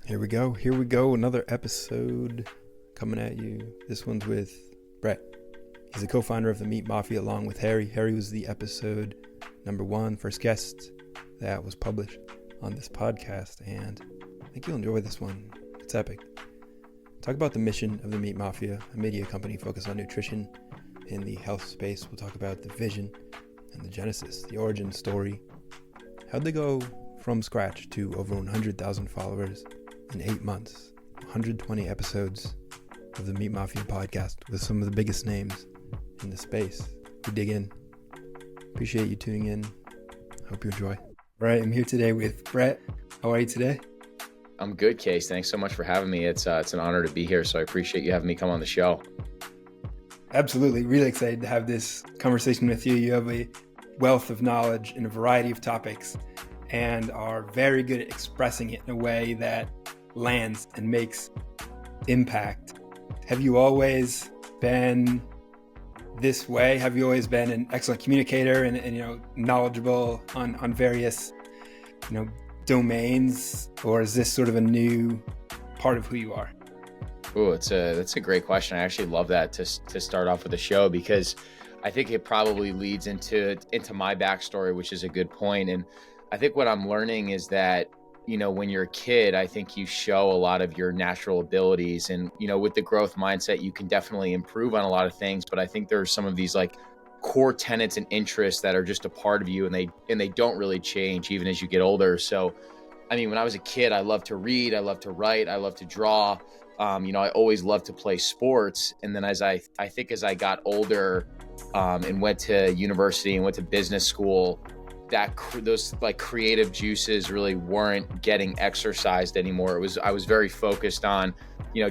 Here we go. Here we go. Another episode coming at you. This one's with Brett. He's the co-founder of the Meat Mafia along with Harry. Harry was the episode number 1, first guest that was published on this podcast. And I think you'll enjoy this one. It's epic. Talk about the mission of the Meat Mafia, a media company focused on nutrition in the health space. We'll talk about the vision and the genesis, the origin story. How'd they go from scratch to over 100,000 followers in 8 months, 120 episodes of the Meat Mafia podcast with some of the biggest names in the space. We dig in. Appreciate you tuning in. Hope you enjoy. All right, I'm here today with Brett. How are you today? I'm good, Case. Thanks so much for having me. It's an honor to be here, so I appreciate you having me come on the show. Absolutely. Really excited to have this conversation with you. You have a wealth of knowledge in a variety of topics and are very good at expressing it in a way that lands and makes impact. Have you always been this way? Have you always been an excellent communicator and knowledgeable on various domains, or is this sort of a new part of who you are? Oh, that's a great question. I actually love that to start off with the show, because I think it probably leads into my backstory, which is a good point. And I think what I'm learning is that, when you're a kid, I think you show a lot of your natural abilities, and, with the growth mindset, you can definitely improve on a lot of things. But I think there are some of these like core tenets and interests that are just a part of you, and they don't really change even as you get older. So, when I was a kid, I loved to read, I loved to write, I loved to draw. I always loved to play sports. And then as I got older, and went to university and went to business school, those like creative juices really weren't getting exercised anymore. I was very focused on,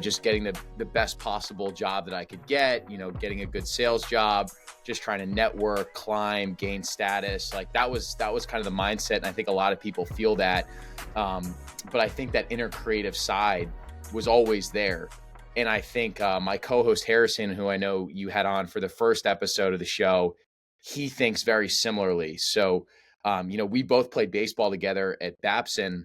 just getting the best possible job that I could get, getting a good sales job, just trying to network, climb, gain status. Like that was kind of the mindset. And I think a lot of people feel that. But I think that inner creative side was always there. And I think my co-host Harrison, who I know you had on for the first episode of the show, he thinks very similarly. So, we both played baseball together at Babson,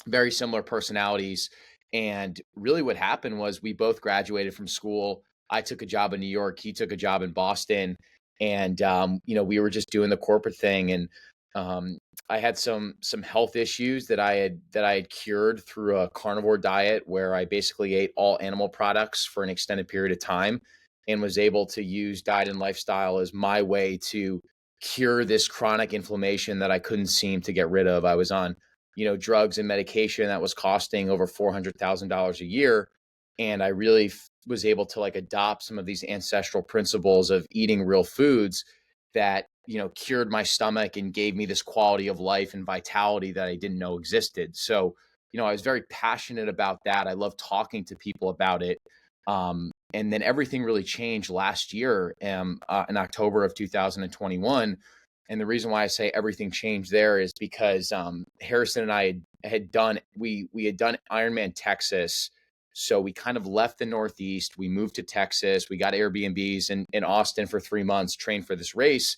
very similar personalities. And really what happened was we both graduated from school. I took a job in New York. He took a job in Boston. And, we were just doing the corporate thing. And I had some health issues that I had cured through a carnivore diet, where I basically ate all animal products for an extended period of time, and was able to use diet and lifestyle as my way to cure this chronic inflammation that I couldn't seem to get rid of. I was on, drugs and medication that was costing over $400,000 a year. And I really was able to adopt some of these ancestral principles of eating real foods that, cured my stomach and gave me this quality of life and vitality that I didn't know existed. So, I was very passionate about that. I love talking to people about it. And then everything really changed last year, in October of 2021. And the reason why I say everything changed there is because Harrison and I had done Ironman Texas. So we kind of left the Northeast. We moved to Texas. We got Airbnbs in Austin for 3 months, trained for this race.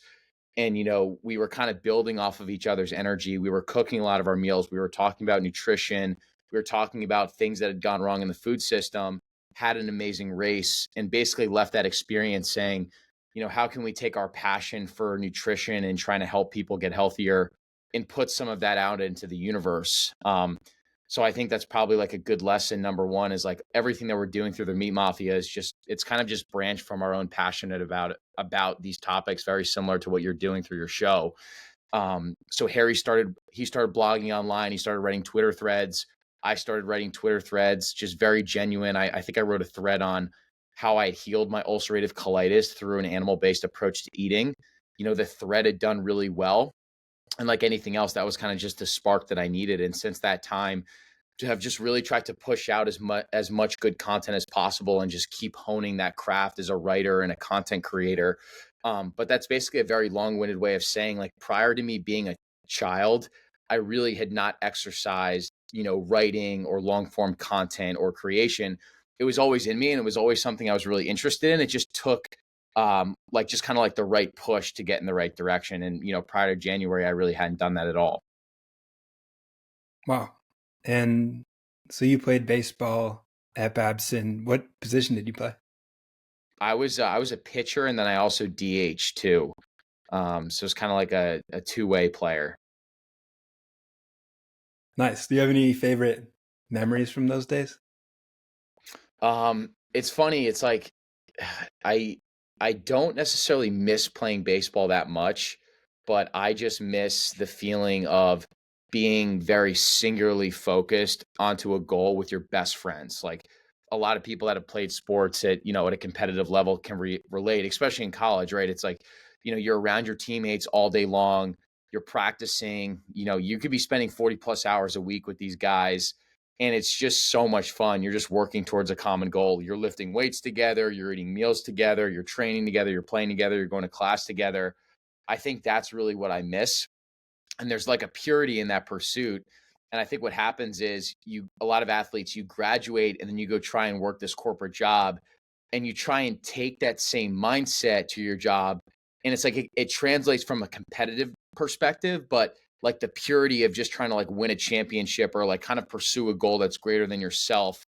And, we were kind of building off of each other's energy. We were cooking a lot of our meals. We were talking about nutrition. We were talking about things that had gone wrong in the food system, had an amazing race, and basically left that experience saying, how can we take our passion for nutrition and trying to help people get healthier and put some of that out into the universe? So I think that's probably like a good lesson. Number one is like everything that we're doing through the Meat Mafia is it's kind of just branched from our own passionate about these topics, very similar to what you're doing through your show. So Harry started blogging online. He started writing Twitter threads. I started writing Twitter threads, just very genuine. I think I wrote a thread on how I healed my ulcerative colitis through an animal-based approach to eating. The thread had done really well. And like anything else, that was kind of just the spark that I needed. And since that time, to have just really tried to push out as much good content as possible and just keep honing that craft as a writer and a content creator. But that's basically a very long-winded way of saying, like, prior to me being a child, I really had not exercised, writing or long form content or creation. It was always in me, and it was always something I was really interested in. It just took just kind of like the right push to get in the right direction. And, prior to January, I really hadn't done that at all. Wow. And So you played baseball at Babson. What position did you play? I was a pitcher, and then I also DH too. So it's kind of like a two-way player. Nice. Do you have any favorite memories from those days? It's funny. It's like I I don't necessarily miss playing baseball that much, but I just miss the feeling of being very singularly focused onto a goal with your best friends. Like a lot of people that have played sports at, at a competitive level can relate, especially in college, right? It's like, you're around your teammates all day long, you're practicing, you could be spending 40 plus hours a week with these guys, and it's just so much fun. You're just working towards a common goal. You're lifting weights together, you're eating meals together, you're training together, you're playing together, you're going to class together. I think that's really what I miss. And there's like a purity in that pursuit. And I think what happens is a lot of athletes, you graduate and then you go try and work this corporate job, and you try and take that same mindset to your job. And it's like it translates from a competitive perspective, but like the purity of just trying to like win a championship or like kind of pursue a goal that's greater than yourself.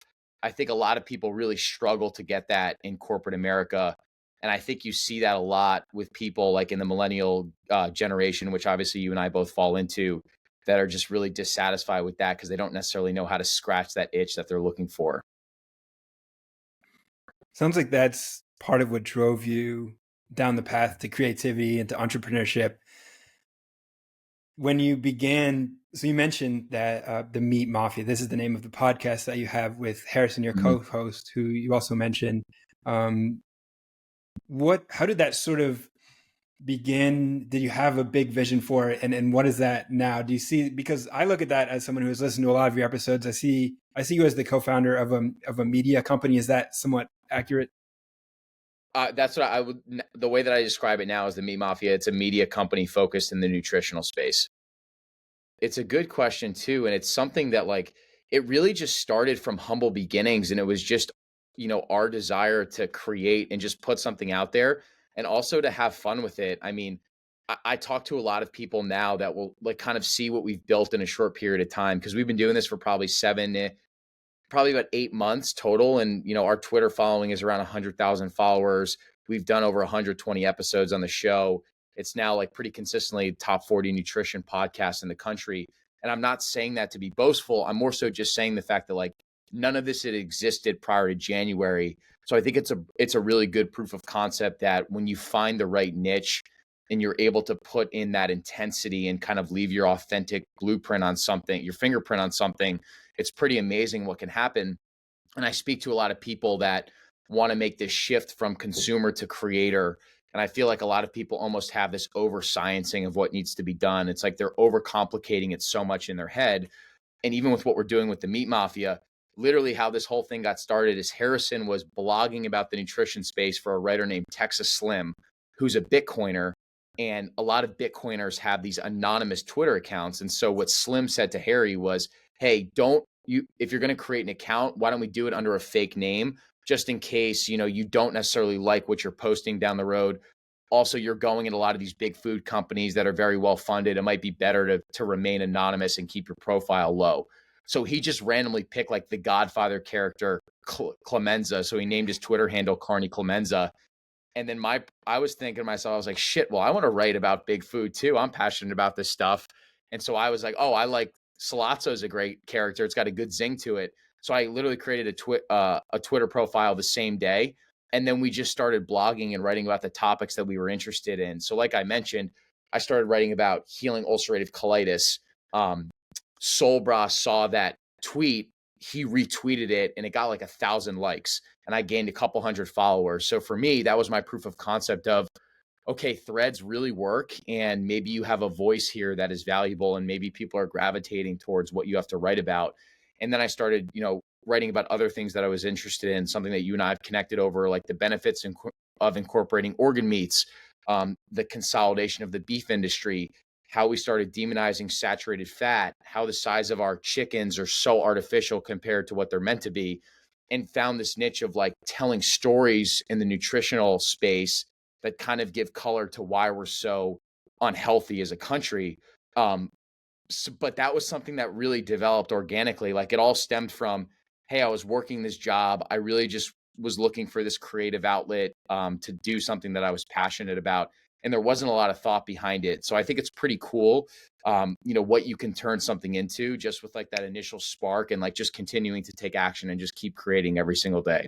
I think a lot of people really struggle to get that in corporate America. And I think you see that a lot with people like in the millennial generation, which obviously you and I both fall into, that are just really dissatisfied with that because they don't necessarily know how to scratch that itch that they're looking for. Sounds like that's part of what drove you down the path to creativity and to entrepreneurship. When you began, so you mentioned that the Meat Mafia, this is the name of the podcast that you have with Harrison, your Mhm. co-host, who you also mentioned. Um, how did that sort of begin? Did you have a big vision for it? And what is that now? Do you see, because I look at that as someone who has listened to a lot of your episodes, I see you as the co-founder of a media company. Is that somewhat accurate? That's what I would. The way that I describe it now is the Meat Mafia. It's a media company focused in the nutritional space. It's a good question too, and it's something that like it really just started from humble beginnings, and it was just our desire to create and just put something out there, and also to have fun with it. I mean, I talk to a lot of people now that will like kind of see what we've built in a short period of time because we've been doing this for probably about 8 months total. And, our Twitter following is around 100,000 followers. We've done over 120 episodes on the show. It's now like pretty consistently top 40 nutrition podcast in the country. And I'm not saying that to be boastful. I'm more so just saying the fact that like none of this had existed prior to January. So I think it's a really good proof of concept that when you find the right niche and you're able to put in that intensity and kind of leave your authentic blueprint on something, your fingerprint on something, it's pretty amazing what can happen. And I speak to a lot of people that want to make this shift from consumer to creator. And I feel like a lot of people almost have this over sciencing of what needs to be done. It's like they're overcomplicating it so much in their head. And even with what we're doing with the Meat Mafia, literally how this whole thing got started is Harrison was blogging about the nutrition space for a writer named Texas Slim, who's a Bitcoiner. And a lot of Bitcoiners have these anonymous Twitter accounts. And so what Slim said to Harry was, hey, don't you, if you're going to create an account, why don't we do it under a fake name just in case, you don't necessarily like what you're posting down the road. Also, you're going in a lot of these big food companies that are very well funded. It might be better to remain anonymous and keep your profile low. So he just randomly picked like the Godfather character Clemenza. So he named his Twitter handle Carney Clemenza. And then I was thinking to myself, I was like, shit, well, I want to write about big food too. I'm passionate about this stuff. And so I was like, oh, I like Salazzo is a great character. It's got a good zing to it. So I literally created a Twitter profile the same day. And then we just started blogging and writing about the topics that we were interested in. So like I mentioned, I started writing about healing ulcerative colitis. Solbra saw that tweet, he retweeted it, and it got like 1,000 likes, and I gained a couple hundred followers. So for me, that was my proof of concept of, okay, threads really work, and maybe you have a voice here that is valuable, and maybe people are gravitating towards what you have to write about. And then I started, writing about other things that I was interested in, something that you and I have connected over, like the benefits of incorporating organ meats, the consolidation of the beef industry, how we started demonizing saturated fat, how the size of our chickens are so artificial compared to what they're meant to be, and found this niche of like telling stories in the nutritional space that kind of give color to why we're so unhealthy as a country. Um, but that was something that really developed organically. Like it all stemmed from, hey, I was working this job. I really just was looking for this creative outlet to do something that I was passionate about. And there wasn't a lot of thought behind it. So I think it's pretty cool, what you can turn something into just with like that initial spark and like just continuing to take action and just keep creating every single day.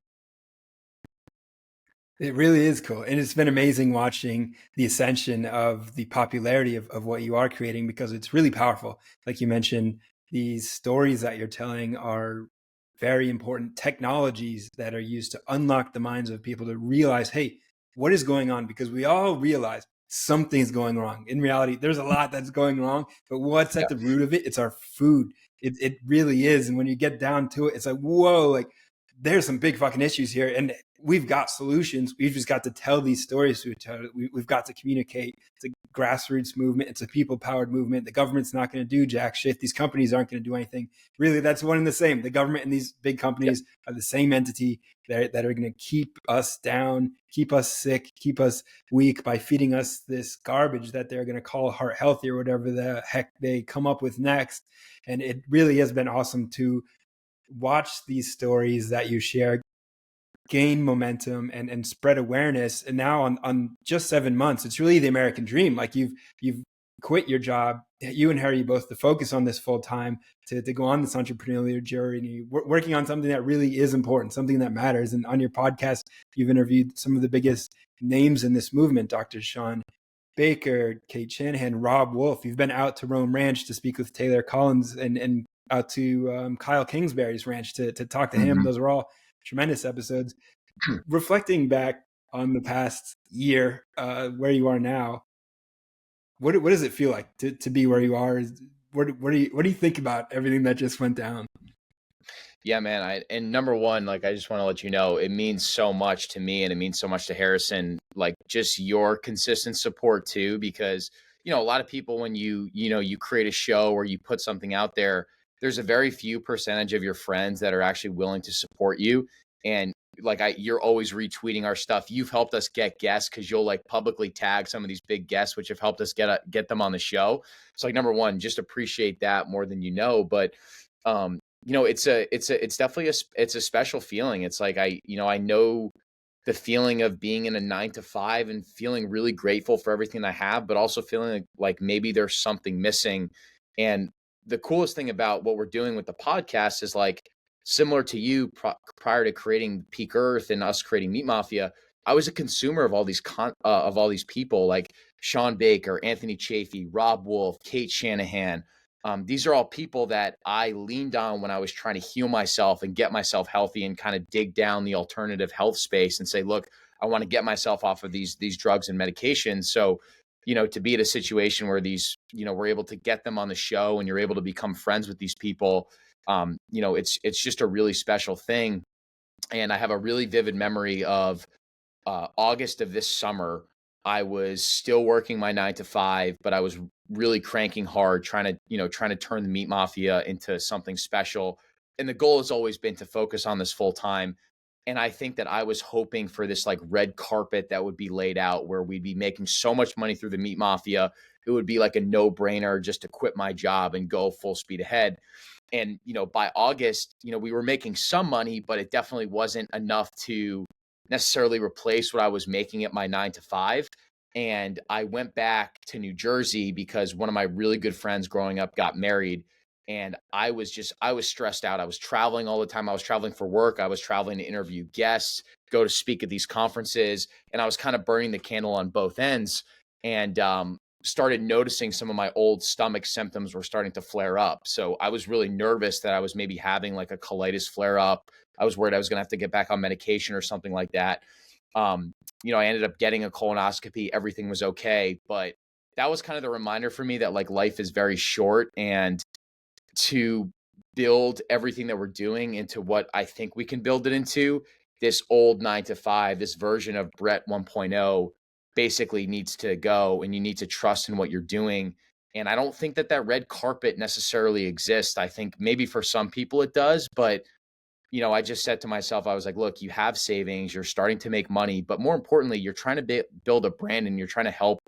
It really is cool. And it's been amazing watching the ascension of the popularity of what you are creating, because it's really powerful. Like you mentioned, these stories that you're telling are very important technologies that are used to unlock the minds of people to realize, hey, what is going on? Because we all realize something's going wrong. In reality, there's a lot that's going wrong, but what's Yeah. at the root of it? It's our food. It really is. And when you get down to it, it's like, whoa, like there's some big fucking issues here. And we've got solutions. We've just got to tell these stories to each other. We've got to communicate. It's a grassroots movement. It's a people-powered movement. The government's not going to do jack shit. These companies aren't going to do anything. Really, that's one and the same. The government and these big companies are the same entity that are going to keep us down, keep us sick, keep us weak by feeding us this garbage that they're going to call heart healthy or whatever the heck they come up with next. And it really has been awesome to watch these stories that you share gain momentum and spread awareness. And now on just 7 months, it's really the American dream. Like you've quit your job, you and Harry both, to focus on this full time, to go on this entrepreneurial journey, working on something that really is important, something that matters. And on your podcast, you've interviewed some of the biggest names in this movement: Dr. Sean Baker, Kate Shanahan, Rob Wolf. You've been out to Rome Ranch to speak with Taylor Collins, and out to Kyle Kingsbury's ranch to talk to him. Mhm. Those are all tremendous episodes. Reflecting back on the past year, where you are now, what does it feel like to be where you are? What do you think about everything that just went down? Yeah, man. And number one, like I just want to let you know, it means so much to me and it means so much to Harrison, like just your consistent support too, because a lot of people when you create a show or you put something out there, there's a very few percentage of your friends that are actually willing to support you. And like you're always retweeting our stuff. You've helped us get guests because you'll like publicly tag some of these big guests, which have helped us get them on the show. So like number one, just appreciate that more than you know. But it's definitely it's a special feeling. It's like I know the feeling of being in a 9 to 5 and feeling really grateful for everything I have, but also feeling like maybe there's something missing. And the coolest thing about what we're doing with the podcast is like similar to you prior to creating Peak Earth and us creating Meat Mafia. I was a consumer of all these of all these people like Sean Baker, Anthony Chafee, Rob Wolf, Kate Shanahan. These are all people that I leaned on when I was trying to heal myself and get myself healthy and kind of dig down the alternative health space and say, look, I want to get myself off of these drugs and medications. So, to be at a situation where we're able to get them on the show and you're able to become friends with these people, it's just a really special thing. And I have a really vivid memory of August of this summer. I was still working my 9 to 5, but I was really cranking hard, trying to turn the Meat Mafia into something special. And the goal has always been to focus on this full time. And I think that I was hoping for this like red carpet that would be laid out where we'd be making so much money through the Meat Mafia. It would be like a no brainer just to quit my job and go full speed ahead. And, by August, we were making some money, but it definitely wasn't enough to necessarily replace what I was making at my 9 to 5. And I went back to New Jersey because one of my really good friends growing up got married. And I was stressed out. I was traveling all the time. I was traveling for work. I was traveling to interview guests, go to speak at these conferences. And I was kind of burning the candle on both ends. And started noticing some of my old stomach symptoms were starting to flare up. So I was really nervous that I was maybe having like a colitis flare up. I was worried I was going to have to get back on medication or something like that. I ended up getting a colonoscopy. Everything was okay. But that was kind of the reminder for me that like life is very short, and to build everything that we're doing into what I think we can build it into, this old 9 to 5, this version of Brett 1.0 basically needs to go, and you need to trust in what you're doing. And I don't think that red carpet necessarily exists. I think maybe for some people it does, but I just said to myself, I was like, look, you have savings, you're starting to make money, but more importantly, you're trying to build a brand and you're trying to help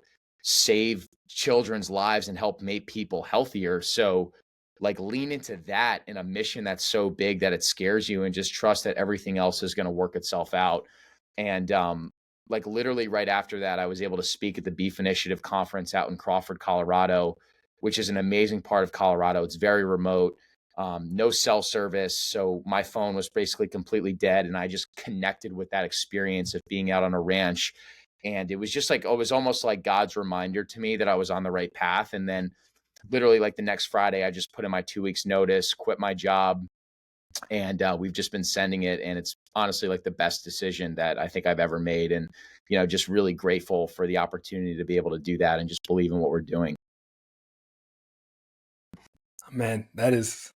save children's lives and help make people healthier. So like lean into that in a mission that's so big that it scares you, and just trust that everything else is going to work itself out. And like literally right after that, I was able to speak at the Beef Initiative conference out in Crawford, Colorado, which is an amazing part of Colorado. It's very remote, no cell service. So my phone was basically completely dead. And I just connected with that experience of being out on a ranch. And it was just like, oh, it was almost like God's reminder to me that I was on the right path. And then literally like the next Friday, I just put in my 2 weeks notice, quit my job, and we've just been sending it. And it's honestly like the best decision that I think I've ever made. And, just really grateful for the opportunity to be able to do that and just believe in what we're doing. Man, that's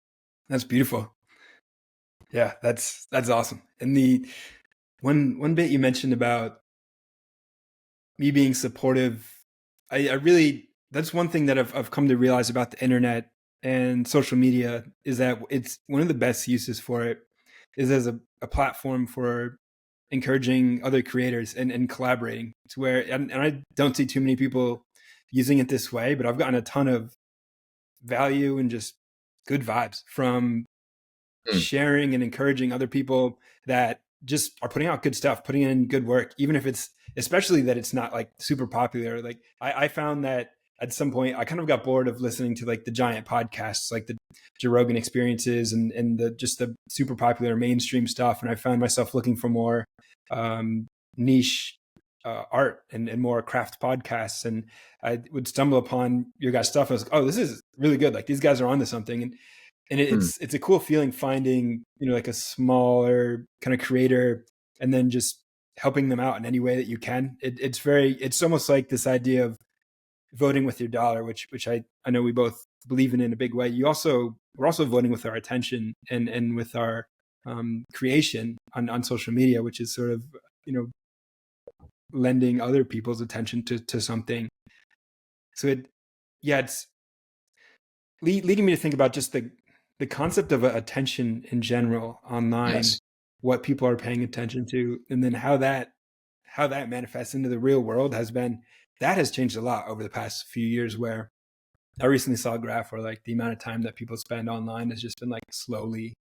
beautiful. Yeah, that's awesome. And the one bit you mentioned about me being supportive, I really, that's one thing that I've come to realize about the internet and social media, is that it's one of the best uses for it is as a platform for encouraging other creators and collaborating. To where, and I don't see too many people using it this way, but I've gotten a ton of value and just good vibes from Mm, sharing and encouraging other people that just are putting out good stuff, putting in good work, even if it's, especially that it's not like super popular. Like I found that at some point I kind of got bored of listening to like the giant podcasts, like the Joe Rogan experiences and the just the super popular mainstream stuff. And I found myself looking for more niche art and more craft podcasts. And I would stumble upon your guys' stuff. I was like, oh, this is really good. Like these guys are onto something. And mm. it's a cool feeling finding, like a smaller kind of creator and then just helping them out in any way that you can. It's almost like this idea of voting with your dollar, which I know we both believe in a big way. We're also voting with our attention and with our creation on social media, which is sort of, lending other people's attention to something. So it's leading me to think about just the concept of attention in general online, Yes. what people are paying attention to, and then how that manifests into the real world has changed a lot over the past few years. Where I recently saw a graph where like the amount of time that people spend online has just been like slowly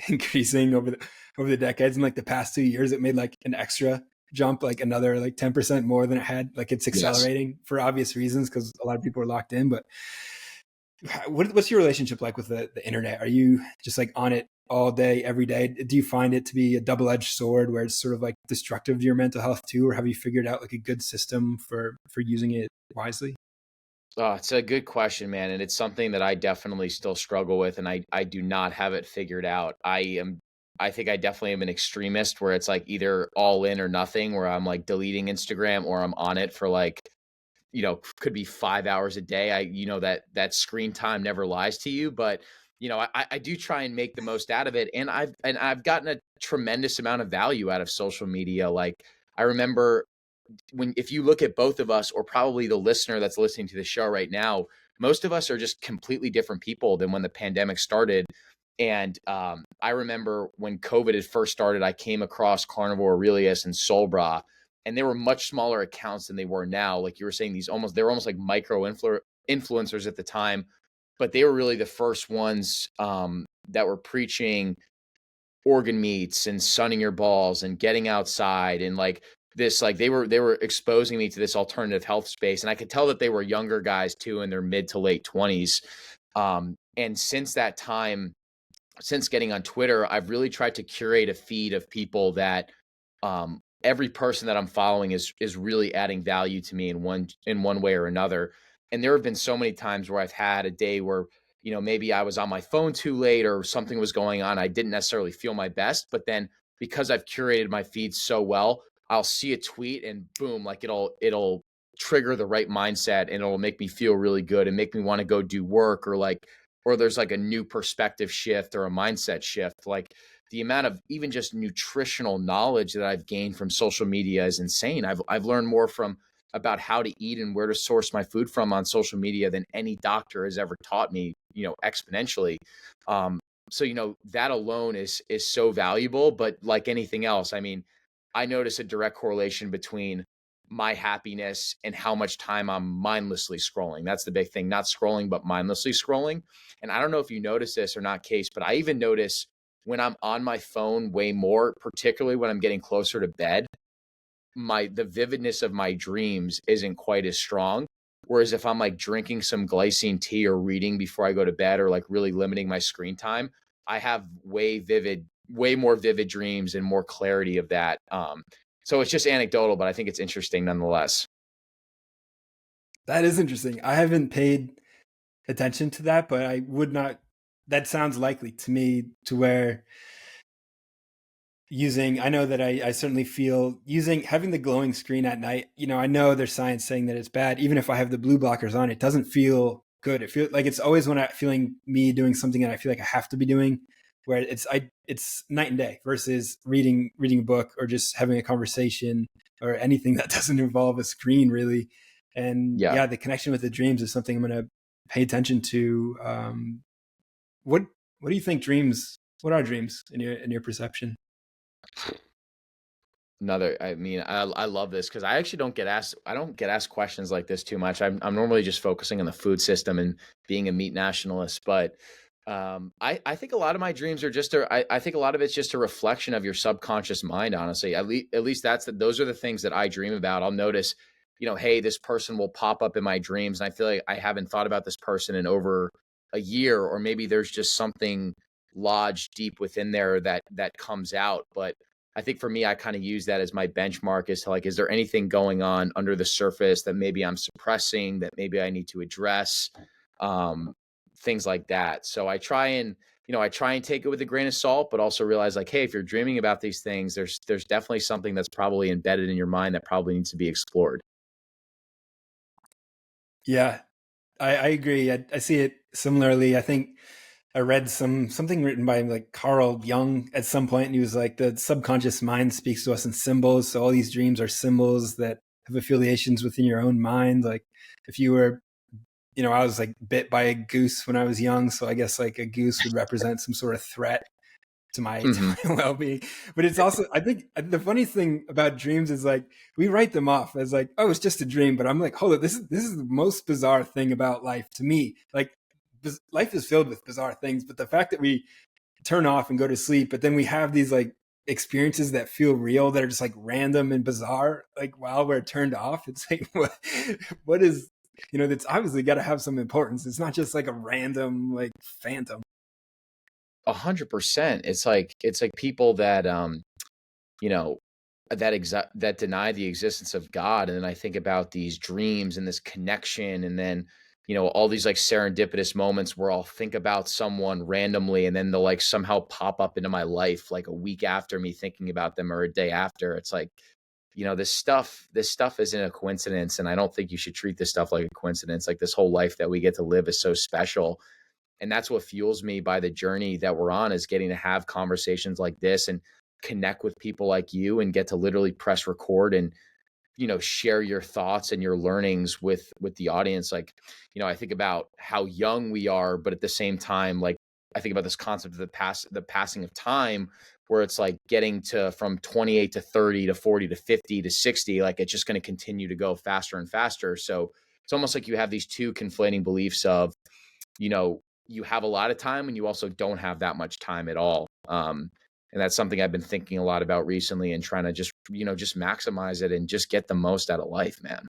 increasing over the decades. And like the past 2 years, it made like an extra jump, like another like 10% more than it had. Like it's Yes. accelerating for obvious reasons because a lot of people are locked in. But what's your relationship like with the internet? Are you just like on it all day, every day? Do you find it to be a double-edged sword where it's sort of like destructive to your mental health too? Or have you figured out like a good system for using it wisely? Oh, it's a good question, man. And it's something that I definitely still struggle with. And I do not have it figured out. I think I definitely am an extremist where it's like either all in or nothing, where I'm like deleting Instagram or I'm on it for like, could be 5 hours a day. That screen time never lies to you, but I do try and make the most out of it. And I've gotten a tremendous amount of value out of social media. Like I remember if you look at both of us, or probably the listener that's listening to the show right now, most of us are just completely different people than when the pandemic started. And I remember when COVID had first started, I came across Carnivore Aurelius and Soul Bra, and they were much smaller accounts than they were now. Like you were saying, they were almost like micro influencers at the time, but they were really the first ones that were preaching organ meats and sunning your balls and getting outside, and like this, like they were exposing me to this alternative health space. And I could tell that they were younger guys too, in their mid to late 20s. And since that time, since getting on Twitter, I've really tried to curate a feed of people that every person that I'm following is really adding value to me in one way or another. And there have been so many times where I've had a day where maybe I was on my phone too late or something was going on. I didn't necessarily feel my best, but then because I've curated my feed so well, I'll see a tweet and boom, like it'll trigger the right mindset, and it'll make me feel really good and make me want to go do work, or there's like a new perspective shift or a mindset shift. Like the amount of even just nutritional knowledge that I've gained from social media is insane. I've learned more from about how to eat and where to source my food from on social media than any doctor has ever taught me, exponentially. So that alone is so valuable. But like anything else, I mean, I notice a direct correlation between my happiness and how much time I'm mindlessly scrolling. That's the big thing, not scrolling, but mindlessly scrolling. And I don't know if you notice this or not, Case, but I even notice when I'm on my phone way more, particularly when I'm getting closer to bed, the vividness of my dreams isn't quite as strong. Whereas if I'm like drinking some glycine tea or reading before I go to bed, or like really limiting my screen time, I have way more vivid dreams and more clarity of that. So it's just anecdotal, but I think it's interesting nonetheless. That is interesting. I haven't paid attention to that, but I would not. That sounds likely to me, to where I know that I certainly feel having the glowing screen at night, I know there's science saying that it's bad. Even if I have the blue blockers on, it doesn't feel good. It feels like it's always when I'm feeling me doing something that I feel like I have to be doing, where it's night and day versus reading a book or just having a conversation or anything that doesn't involve a screen really. And Yeah. yeah, the connection with the dreams is something I'm going to pay attention to. What do you think what are dreams in your perception? I love this because I actually I don't get asked questions like this too much. I'm normally just focusing on the food system and being a meat nationalist, but I think a lot of my dreams are I think a lot of it's just a reflection of your subconscious mind, honestly. At least those are the things that I dream about. I'll notice, hey, this person will pop up in my dreams, and I feel like I haven't thought about this person in over a year, or maybe there's just something lodged deep within there that comes out. But I think for me, I kind of use that as my benchmark as to like, is there anything going on under the surface that maybe I'm suppressing, that maybe I need to address, things like that. So I try and take it with a grain of salt, but also realize like, hey, if you're dreaming about these things, there's definitely something that's probably embedded in your mind that probably needs to be explored. Yeah, I agree. I see it similarly. I think I read something written by like Carl Jung at some point, and he was like, the subconscious mind speaks to us in symbols. So all these dreams are symbols that have affiliations within your own mind. Like if you were, I was like bit by a goose when I was young, so I guess like a goose would represent some sort of threat to my Hmm. well-being. But it's also, I think the funny thing about dreams is like we write them off as like, oh, it's just a dream. But I'm like, hold on, this is the most bizarre thing about life to me. Like life is filled with bizarre things, but the fact that we turn off and go to sleep, but then we have these like experiences that feel real, that are just like random and bizarre, like while we're turned off, it's like what is, that's obviously got to have some importance. It's not just like a random like phantom. 100%. It's like people that you know that deny the existence of God. And then I think about these dreams and this connection, and then all these like serendipitous moments where I'll think about someone randomly, and then they'll like somehow pop up into my life like a week after me thinking about them, or a day after. It's like, this stuff isn't a coincidence, and I don't think you should treat this stuff like a coincidence. Like, this whole life that we get to live is so special, and that's what fuels me by the journey that we're on, is getting to have conversations like this and connect with people like you, and get to literally press record and share your thoughts and your learnings with the audience. Like, I think about how young we are, but at the same time, like, I think about this concept of the passing of time, where it's like getting to from 28 to 30 to 40 to 50 to 60, like it's just going to continue to go faster and faster. So it's almost like you have these two conflating beliefs of, you have a lot of time, and you also don't have that much time at all. And that's something I've been thinking a lot about recently, and trying to just maximize it and just get the most out of life, man.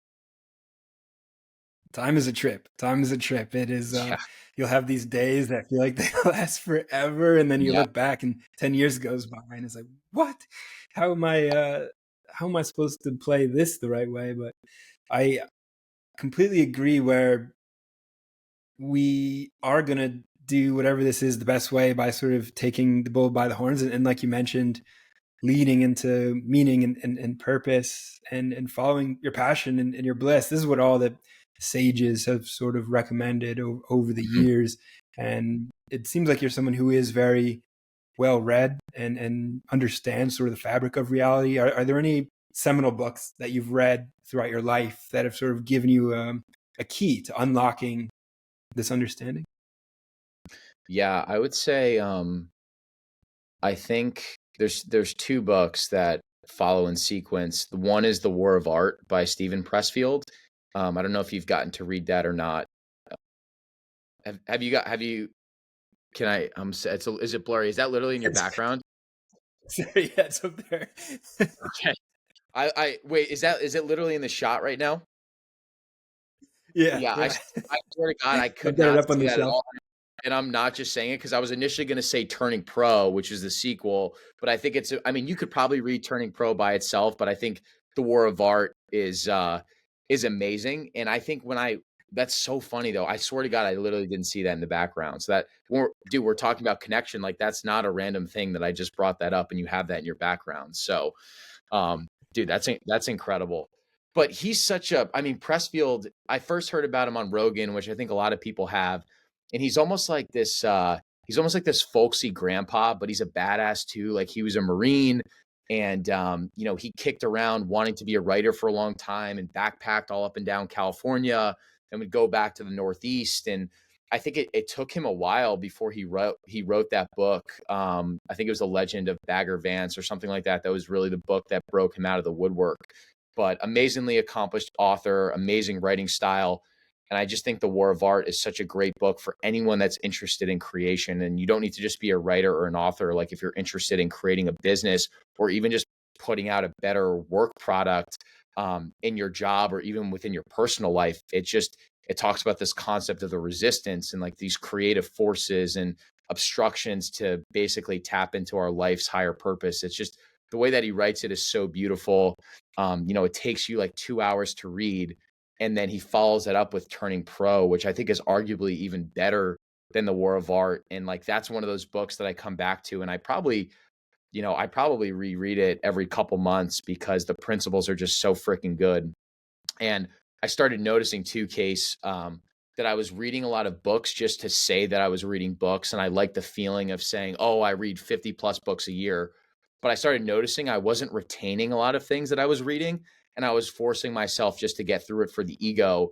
Time is a trip. Time is a trip. It is. Yeah. You'll have these days that feel like they last forever, and then you Yeah. look back, and 10 years goes by, and it's like, what? How am I? How am I supposed to play this the right way? But I completely agree. Where we are gonna do whatever this is the best way, by sort of taking the bull by the horns, and like you mentioned, leading into meaning and purpose, and following your passion and your bliss. This is what all the sages have sort of recommended over the Mhm. years. And it seems like you're someone who is very well read and understands sort of the fabric of reality. Are there any seminal books that you've read throughout your life that have sort of given you a key to unlocking this understanding? Yeah, I would say, I think there's two books that follow in sequence. The one is The War of Art by Stephen Pressfield. I don't know if you've gotten to read that or not. Have you, can I, is it blurry? Is that literally in your background? Sorry, yeah, it's up there. Okay. I wait, is it literally in the shot right now? Yeah, Yeah, yeah. I swear to God, I I've could got it not up on see the that at shelf. all. And I'm not just saying it because I was initially going to say Turning Pro, which is the sequel, but I think I mean, you could probably read Turning Pro by itself, but I think The War of Art is amazing. And I think that's so funny though. I swear to God, I literally didn't see that in the background. So we're talking about connection. Like that's not a random thing that I just brought that up and you have that in your background. So dude, that's incredible. But he's I mean, Pressfield, I first heard about him on Rogan, which I think a lot of people have. And he's almost like this folksy grandpa, but he's a badass too. Like he was a Marine and, he kicked around wanting to be a writer for a long time and backpacked all up and down California and would go back to the Northeast. And I think it took him a while before he wrote that book. I think it was The Legend of Bagger Vance or something like that. That was really the book that broke him out of the woodwork. But amazingly accomplished author, amazing writing style. And I just think The War of Art is such a great book for anyone that's interested in creation. And you don't need to just be a writer or an author. Like if you're interested in creating a business or even just putting out a better work product in your job or even within your personal life, it talks about this concept of the resistance and like these creative forces and obstructions to basically tap into our life's higher purpose. It's just the way that he writes it is so beautiful. It takes you like 2 hours to read. And then he follows that up with Turning Pro, which I think is arguably even better than The War of Art. And like, that's one of those books that I come back to. And I probably reread it every couple months because the principles are just so freaking good. And I started noticing too, Case, that I was reading a lot of books just to say that I was reading books. And I like the feeling of saying, oh, I read 50 plus books a year. But I started noticing I wasn't retaining a lot of things that I was reading. And I was forcing myself just to get through it for the ego.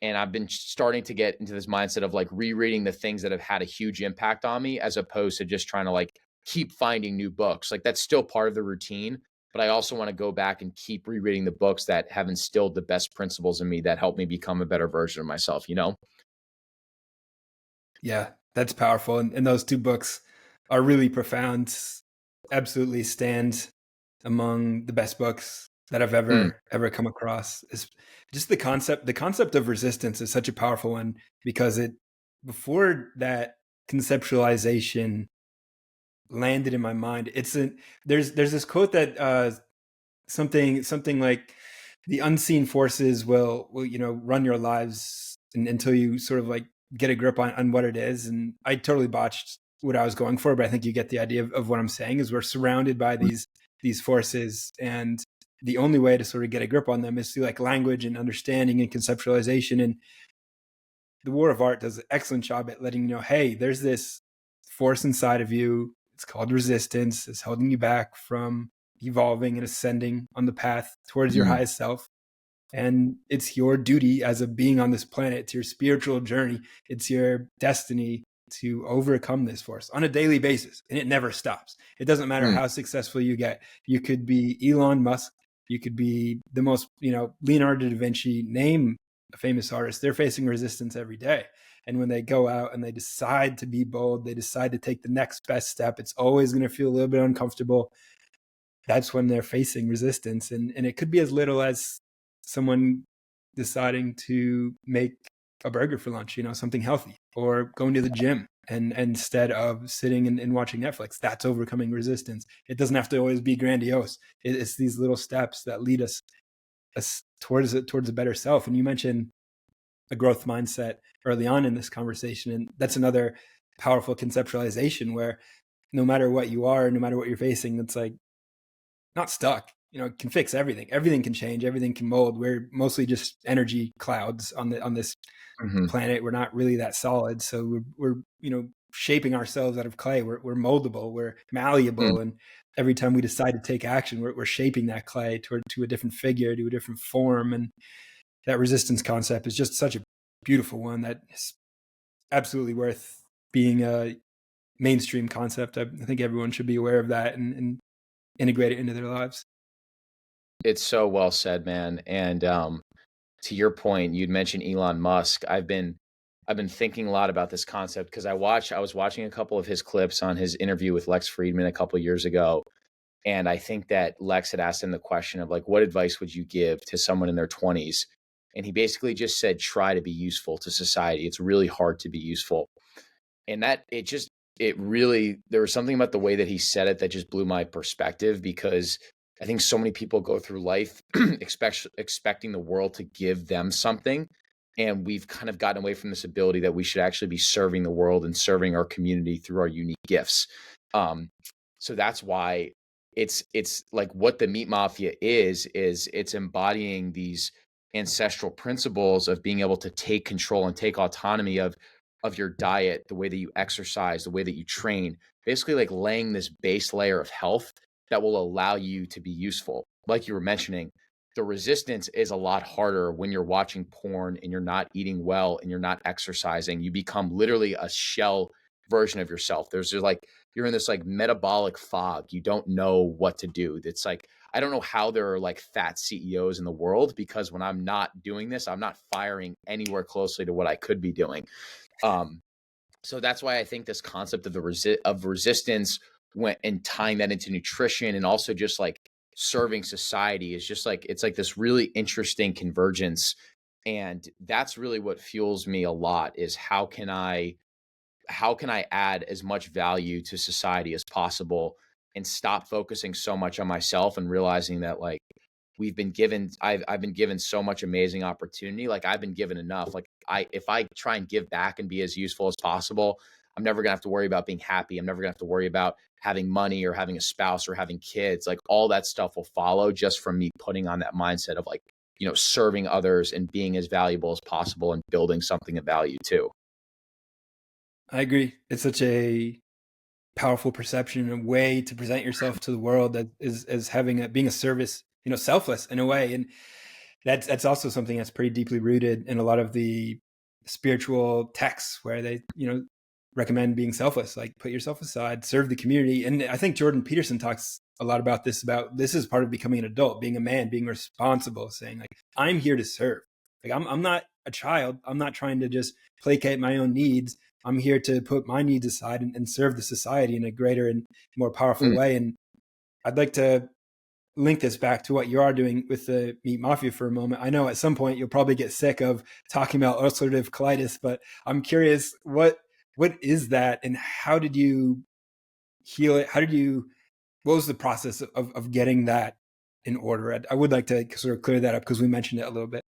And I've been starting to get into this mindset of like rereading the things that have had a huge impact on me, as opposed to just trying to like keep finding new books. Like that's still part of the routine, but I also want to go back and keep rereading the books that have instilled the best principles in me that help me become a better version of myself, you know? Yeah, that's powerful. And those two books are really profound. Absolutely stand among the best books that I've Mm, ever come across. Is just the concept of resistance is such a powerful one because before that conceptualization landed in my mind, there's this quote that something like the unseen forces will run your lives until you sort of like get a grip on what it is. And I totally botched what I was going for, but I think you get the idea of what I'm saying. Is we're surrounded by these forces, and the only way to sort of get a grip on them is through like language and understanding and conceptualization. And The War of Art does an excellent job at letting you know, hey, there's this force inside of you. It's called resistance. It's holding you back from evolving and ascending on the path towards your mm, highest self. And it's your duty as a being on this planet. It's your spiritual journey. It's your destiny to overcome this force on a daily basis. And it never stops. It doesn't matter mm, how successful you get. You could be Elon Musk. You could be the most, Leonardo da Vinci, name a famous artist. They're facing resistance every day. And when they go out and they decide to be bold, they decide to take the next best step, it's always going to feel a little bit uncomfortable. That's when they're facing resistance. And it could be as little as someone deciding to make a burger for lunch, something healthy, or going to the gym and instead of sitting and watching Netflix. That's overcoming resistance. It doesn't have to always be grandiose. It's these little steps that lead us towards a better self. And you mentioned a growth mindset early on in this conversation, and that's another powerful conceptualization where no matter what you are, no matter what you're facing, it's like not stuck. It can fix everything. Everything can change. Everything can mold. We're mostly just energy clouds on this mhm, planet. We're not really that solid. So we're shaping ourselves out of clay. We're moldable. We're mm. malleable. And every time we decide to take action, we're shaping that clay to a different figure, to a different form. And that resistance concept is just such a beautiful one that is absolutely worth being a mainstream concept. I think everyone should be aware of that and integrate it into their lives. It's so well said, man. And to your point, you'd mentioned Elon Musk. I've been thinking a lot about this concept because I was watching a couple of his clips on his interview with Lex Friedman a couple of years ago. And I think that Lex had asked him the question of like, what advice would you give to someone in their 20s? And he basically just said, try to be useful to society. It's really hard to be useful. And that it really, there was something about the way that he said it that just blew my perspective, because I think so many people go through life expecting the world to give them something. And we've kind of gotten away from this ability that we should actually be serving the world and serving our community through our unique gifts. Um, so that's why it's like what the Meat Mafia is it's embodying these ancestral principles of being able to take control and take autonomy of your diet, the way that you exercise, the way that you train, basically like laying this base layer of health that will allow you to be useful. Like you were mentioning, the resistance is a lot harder when you're watching porn and you're not eating well and you're not exercising. You become literally a shell version of yourself. There's just like, you're in this like metabolic fog. You don't know what to do. It's like, I don't know how there are like fat CEOs in the world, because when I'm not doing this, I'm not firing anywhere closely to what I could be doing. Um, so that's why I think this concept of of resistance went and tying that into nutrition and also just like serving society is just like, it's like this really interesting convergence. And that's really what fuels me a lot, is how can I add as much value to society as possible and stop focusing so much on myself and realizing that like I've been given so much amazing opportunity. Like I've been given enough. Like if I try and give back and be as useful as possible, I'm never gonna have to worry about being happy. I'm never gonna have to worry about having money or having a spouse or having kids. Like all that stuff will follow just from me putting on that mindset of like, serving others and being as valuable as possible and building something of value too. I agree. It's such a powerful perception and a way to present yourself to the world that is as having being a service, selfless in a way. And that's also something that's pretty deeply rooted in a lot of the spiritual texts where they, recommend being selfless, like put yourself aside, serve the community. And I think Jordan Peterson talks a lot about this is part of becoming an adult, being a man, being responsible, saying like, I'm here to serve. Like I'm not a child. I'm not trying to just placate my own needs. I'm here to put my needs aside and serve the society in a greater and more powerful Mm. way. And I'd like to link this back to what you are doing with the Meat Mafia for a moment. I know at some point you'll probably get sick of talking about ulcerative colitis, but I'm curious, what is that and how did you heal it? What was the process of getting that in order? I would like to sort of clear that up because we mentioned it a little bit.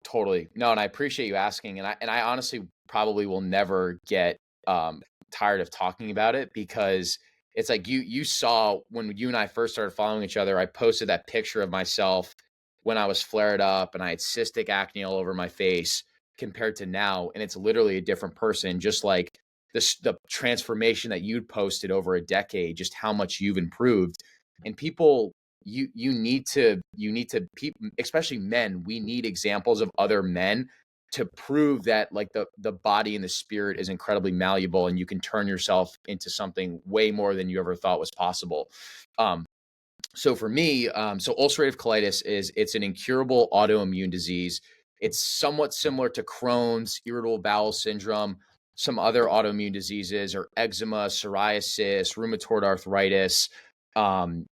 Totally. No, and I appreciate you asking. And I honestly probably will never get um tired of talking about it, because it's like you saw when you and I first started following each other, I posted that picture of myself when I was flared up and I had cystic acne all over my face compared to now, and it's literally a different person, just like the transformation that you'd posted over a decade, just how much you've improved. And people, you need to people, especially men, we need examples of other men to prove that like the body and the spirit is incredibly malleable and you can turn yourself into something way more than you ever thought was possible. um, so for me, so ulcerative colitis it's an incurable autoimmune disease. It's somewhat similar to Crohn's, irritable bowel syndrome, some other autoimmune diseases, or eczema, psoriasis, rheumatoid arthritis. Um,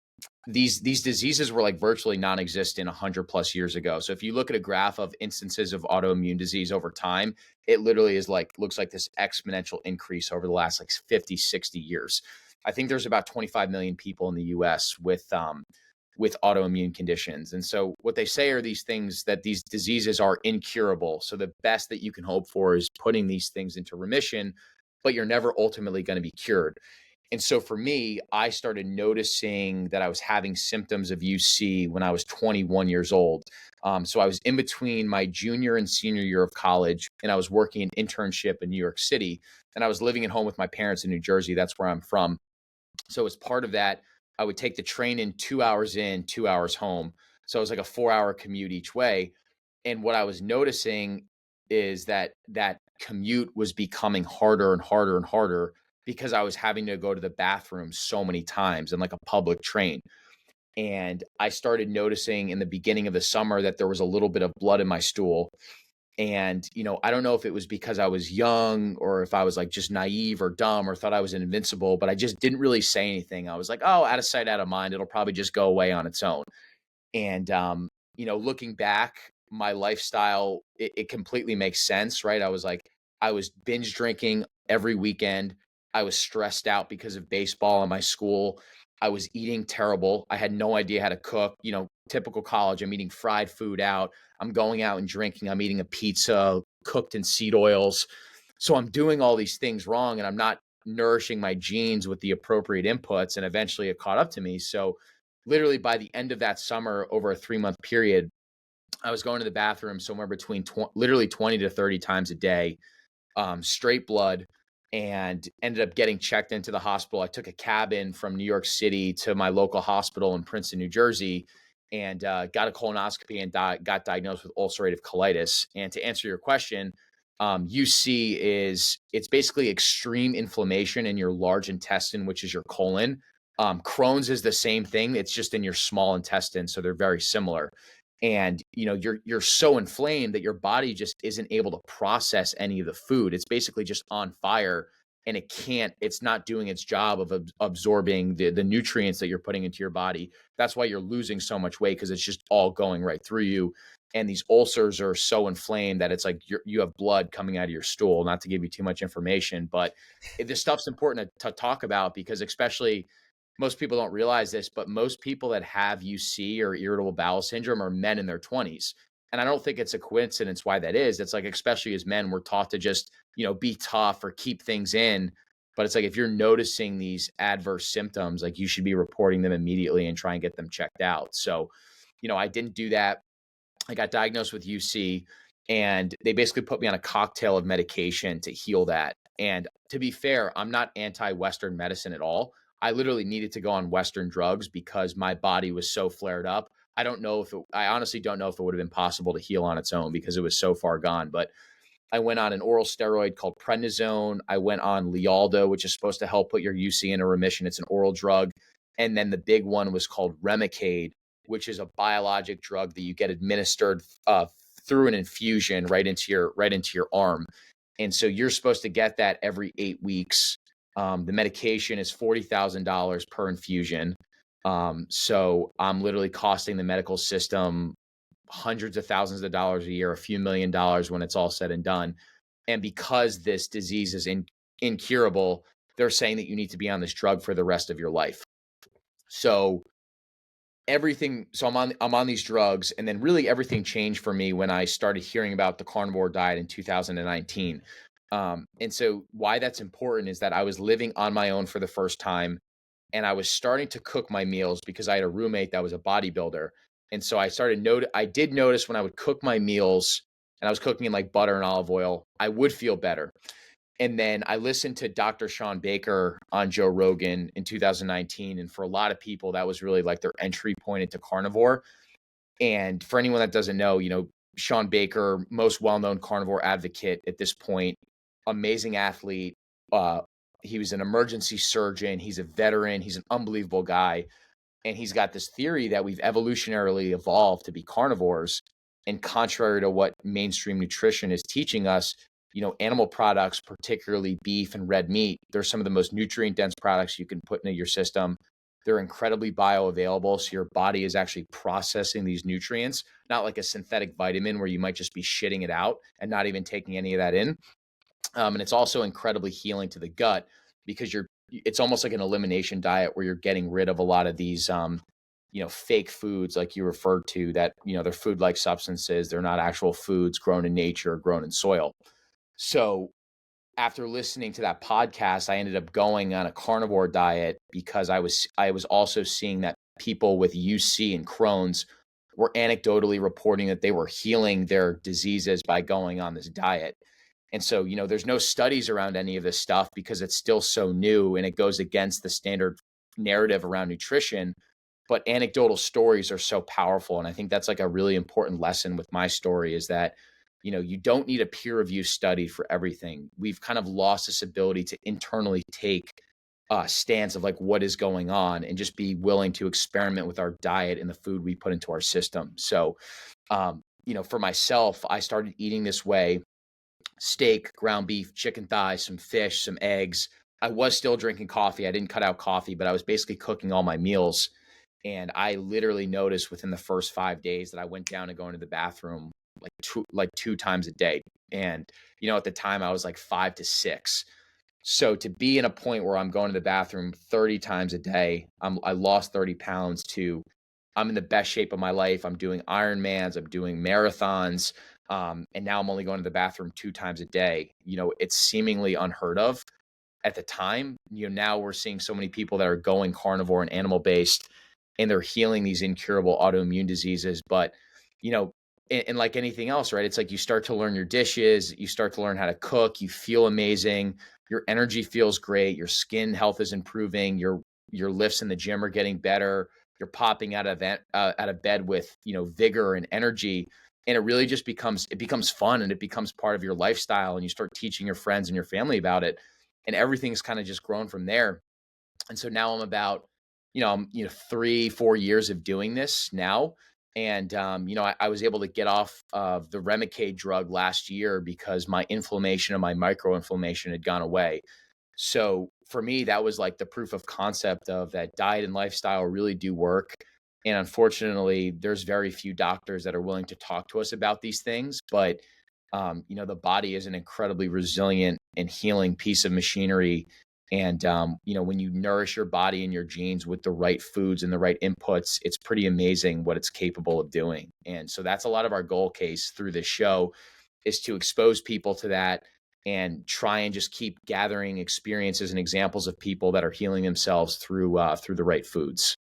these diseases were like virtually non-existent 100 plus years ago. So if you look at a graph of instances of autoimmune disease over time, it literally is like, looks like this exponential increase over the last like 50, 60 years. I think there's about 25 million people in the US with autoimmune conditions. And so what they say are these things, that these diseases are incurable. So the best that you can hope for is putting these things into remission, but you're never ultimately going to be cured. And so for me, I started noticing that I was having symptoms of UC when I was 21 years old. So I was in between my junior and senior year of college, and I was working an internship in New York City, and I was living at home with my parents in New Jersey. That's where I'm from. So as part of that, I would take the train in 2 hours in, 2 hours home. So it was like a 4 hour commute each way. And what I was noticing is that that commute was becoming harder and harder and harder because I was having to go to the bathroom so many times in like a public train. And I started noticing in the beginning of the summer that there was a little bit of blood in my stool. And, I don't know if it was because I was young or if I was like just naive or dumb or thought I was invincible, but I just didn't really say anything. I was like, oh, out of sight, out of mind. It'll probably just go away on its own. And, looking back, my lifestyle, it completely makes sense, right? I was binge drinking every weekend. I was stressed out because of baseball in my school. I was eating terrible. I had no idea how to cook, typical college. I'm eating fried food out. I'm going out and drinking. I'm eating a pizza cooked in seed oils. So I'm doing all these things wrong and I'm not nourishing my genes with the appropriate inputs. And eventually it caught up to me. So literally by the end of that summer, over a 3-month period, I was going to the bathroom somewhere between literally 20 to 30 times a day, straight blood, and ended up getting checked into the hospital. I took a cab in from New York City to my local hospital in Princeton, New Jersey, and got a colonoscopy and got diagnosed with ulcerative colitis. And to answer your question, UC it's basically extreme inflammation in your large intestine, which is your colon. Crohn's is the same thing. It's just in your small intestine. So they're very similar. And you're so inflamed that your body just isn't able to process any of the food. It's basically just on fire, and it's not doing its job of absorbing the nutrients that you're putting into your body. That's why you're losing so much weight, because it's just all going right through you. And these ulcers are so inflamed that it's like you have blood coming out of your stool. Not to give you too much information, but this stuff's important to talk about, because especially most people don't realize this, but most people that have UC or irritable bowel syndrome are men in their 20s. And I don't think it's a coincidence why that is. It's like, especially as men, we're taught to just, be tough or keep things in. But it's like, if you're noticing these adverse symptoms, like, you should be reporting them immediately and try and get them checked out. So, I didn't do that. I got diagnosed with UC, and they basically put me on a cocktail of medication to heal that. And to be fair, I'm not anti-Western medicine at all. I literally needed to go on Western drugs because my body was so flared up. I honestly don't know if it would have been possible to heal on its own because it was so far gone. But I went on an oral steroid called prednisone. I went on Lialda, which is supposed to help put your UC into remission. It's an oral drug. And then the big one was called Remicade, which is a biologic drug that you get administered through an infusion right into your arm. And so you're supposed to get that every 8 weeks. The medication is $40,000 per infusion. So I'm literally costing the medical system hundreds of thousands of dollars a year, a few $1,000,000 when it's all said and done. And because this disease is incurable, they're saying that you need to be on this drug for the rest of your life. So I'm on these drugs, and then really everything changed for me when I started hearing about the carnivore diet in 2019. And so why that's important is that I was living on my own for the first time, and I was starting to cook my meals because I had a roommate that was a bodybuilder. And so I did notice when I would cook my meals and I was cooking in like butter and olive oil, I would feel better. And then I listened to Dr. Sean Baker on Joe Rogan in 2019. And for a lot of people, that was really like their entry point into carnivore. And for anyone that doesn't know, Sean Baker, most well-known carnivore advocate at this point, amazing athlete. He was an emergency surgeon. He's a veteran. He's an unbelievable guy. And he's got this theory that we've evolutionarily evolved to be carnivores. And contrary to what mainstream nutrition is teaching us, animal products, particularly beef and red meat, they're some of the most nutrient dense products you can put into your system. They're incredibly bioavailable. So your body is actually processing these nutrients, not like a synthetic vitamin where you might just be shitting it out and not even taking any of that in. And it's also incredibly healing to the gut because it's almost like an elimination diet where you're getting rid of a lot of these, fake foods like you referred to that, they're food-like substances. They're not actual foods grown in nature or grown in soil. So after listening to that podcast, I ended up going on a carnivore diet because I was also seeing that people with UC and Crohn's were anecdotally reporting that they were healing their diseases by going on this diet. And so, there's no studies around any of this stuff because it's still so new and it goes against the standard narrative around nutrition. But anecdotal stories are so powerful. And I think that's like a really important lesson with my story is that you don't need a peer review study for everything. We've kind of lost this ability to internally take stance of like what is going on, and just be willing to experiment with our diet and the food we put into our system. So, for myself, I started eating this way: steak, ground beef, chicken thighs, some fish, some eggs. I was still drinking coffee. I didn't cut out coffee, but I was basically cooking all my meals. And I literally noticed within the first 5 days that I went down to going to the bathroom like two times a day. And, at the time I was like 5 to 6. So to be in a point where I'm going to the bathroom 30 times a day, I lost 30 pounds to I'm in the best shape of my life. I'm doing Ironmans, I'm doing marathons. And now I'm only going to the bathroom 2 times a day. It's seemingly unheard of at the time. Now we're seeing so many people that are going carnivore and animal based, and they're healing these incurable autoimmune diseases. But, and like anything else, right? It's like you start to learn your dishes, you start to learn how to cook, you feel amazing, your energy feels great, your skin health is improving, your lifts in the gym are getting better, you're popping out of bed with, vigor and energy. And it really just becomes fun, and it becomes part of your lifestyle, and you start teaching your friends and your family about it, and everything's kind of just grown from there. And so now I'm about, 3-4 years of doing this now. And, I was able to get off of the Remicade drug last year because my inflammation and my microinflammation had gone away. So for me, that was like the proof of concept of that diet and lifestyle really do work. And unfortunately, there's very few doctors that are willing to talk to us about these things. But, the body is an incredibly resilient and healing piece of machinery. And, when you nourish your body and your genes with the right foods and the right inputs, it's pretty amazing what it's capable of doing. And so that's a lot of our goal case through this show, is to expose people to that and try and just keep gathering experiences and examples of people that are healing themselves through the right foods.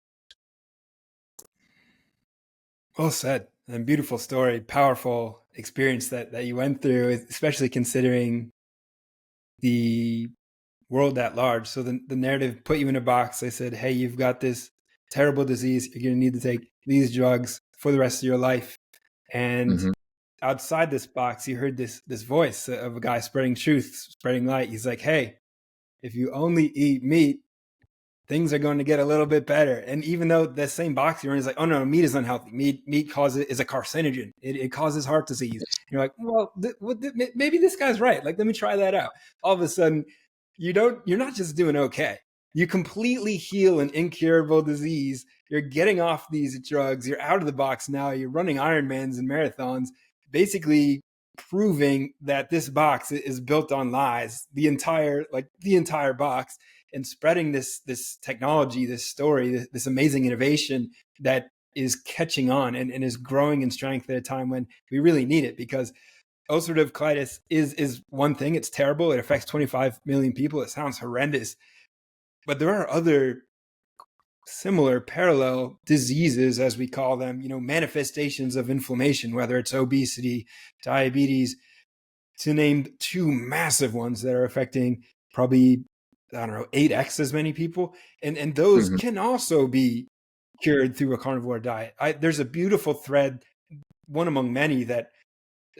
Well said. And beautiful story, powerful experience that you went through, especially considering the world at large. So the narrative put you in a box. They said, hey, you've got this terrible disease. You're going to need to take these drugs for the rest of your life. And Mm-hmm. outside this box, you heard this voice of a guy spreading truth, spreading light. He's like, hey, if you only eat meat, things are going to get a little bit better. And even though the same box you're in is like, oh no, meat is unhealthy. Meat is a carcinogen. It causes heart disease. And you're like, well, maybe this guy's right. Like, let me try that out. All of a sudden, you're not just doing okay. You completely heal an incurable disease. You're getting off these drugs. You're out of the box now. You're running Ironmans and marathons, basically proving that this box is built on lies. The entire box. And spreading this technology, this story, this amazing innovation that is catching on and is growing in strength at a time when we really need it. Because ulcerative colitis is one thing. It's terrible. It affects 25 million people. It sounds horrendous. But there are other similar parallel diseases, as we call them, manifestations of inflammation, whether it's obesity, diabetes, to name two massive ones that are affecting probably, I don't know, 8x as many people. And those Mm-hmm. can also be cured through a carnivore diet. There's a beautiful thread, one among many, that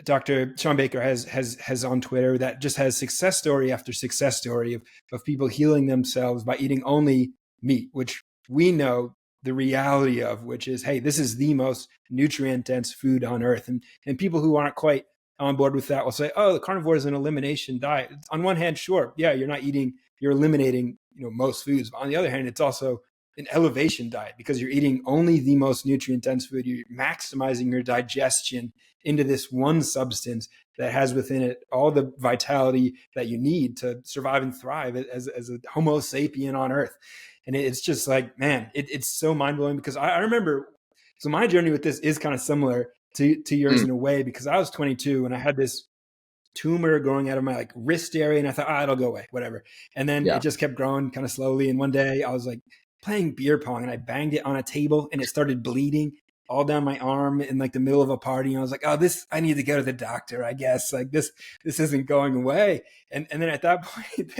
Dr. Sean Baker has on Twitter that just has success story after success story of people healing themselves by eating only meat, which we know the reality of, which is, hey, this is the most nutrient dense food on earth. And people who aren't quite on board with that will say, oh, the carnivore is an elimination diet. On one hand, sure, yeah, you're eliminating, most foods. But on the other hand, it's also an elevation diet because you're eating only the most nutrient dense food. You're maximizing your digestion into this one substance that has within it all the vitality that you need to survive and thrive as a Homo sapien on Earth. And it's just like, man, it's so mind blowing because I remember. So my journey with this is kind of similar to yours in a way, because I was 22 and I had this tumor growing out of my wrist area, and I thought, it'll go away, whatever. And then Yeah. it just kept growing kind of slowly. And one day I was playing beer pong and I banged it on a table and it started bleeding all down my arm in the middle of a party. And I was like, oh, I need to go to the doctor, I guess. This isn't going away. And then at that point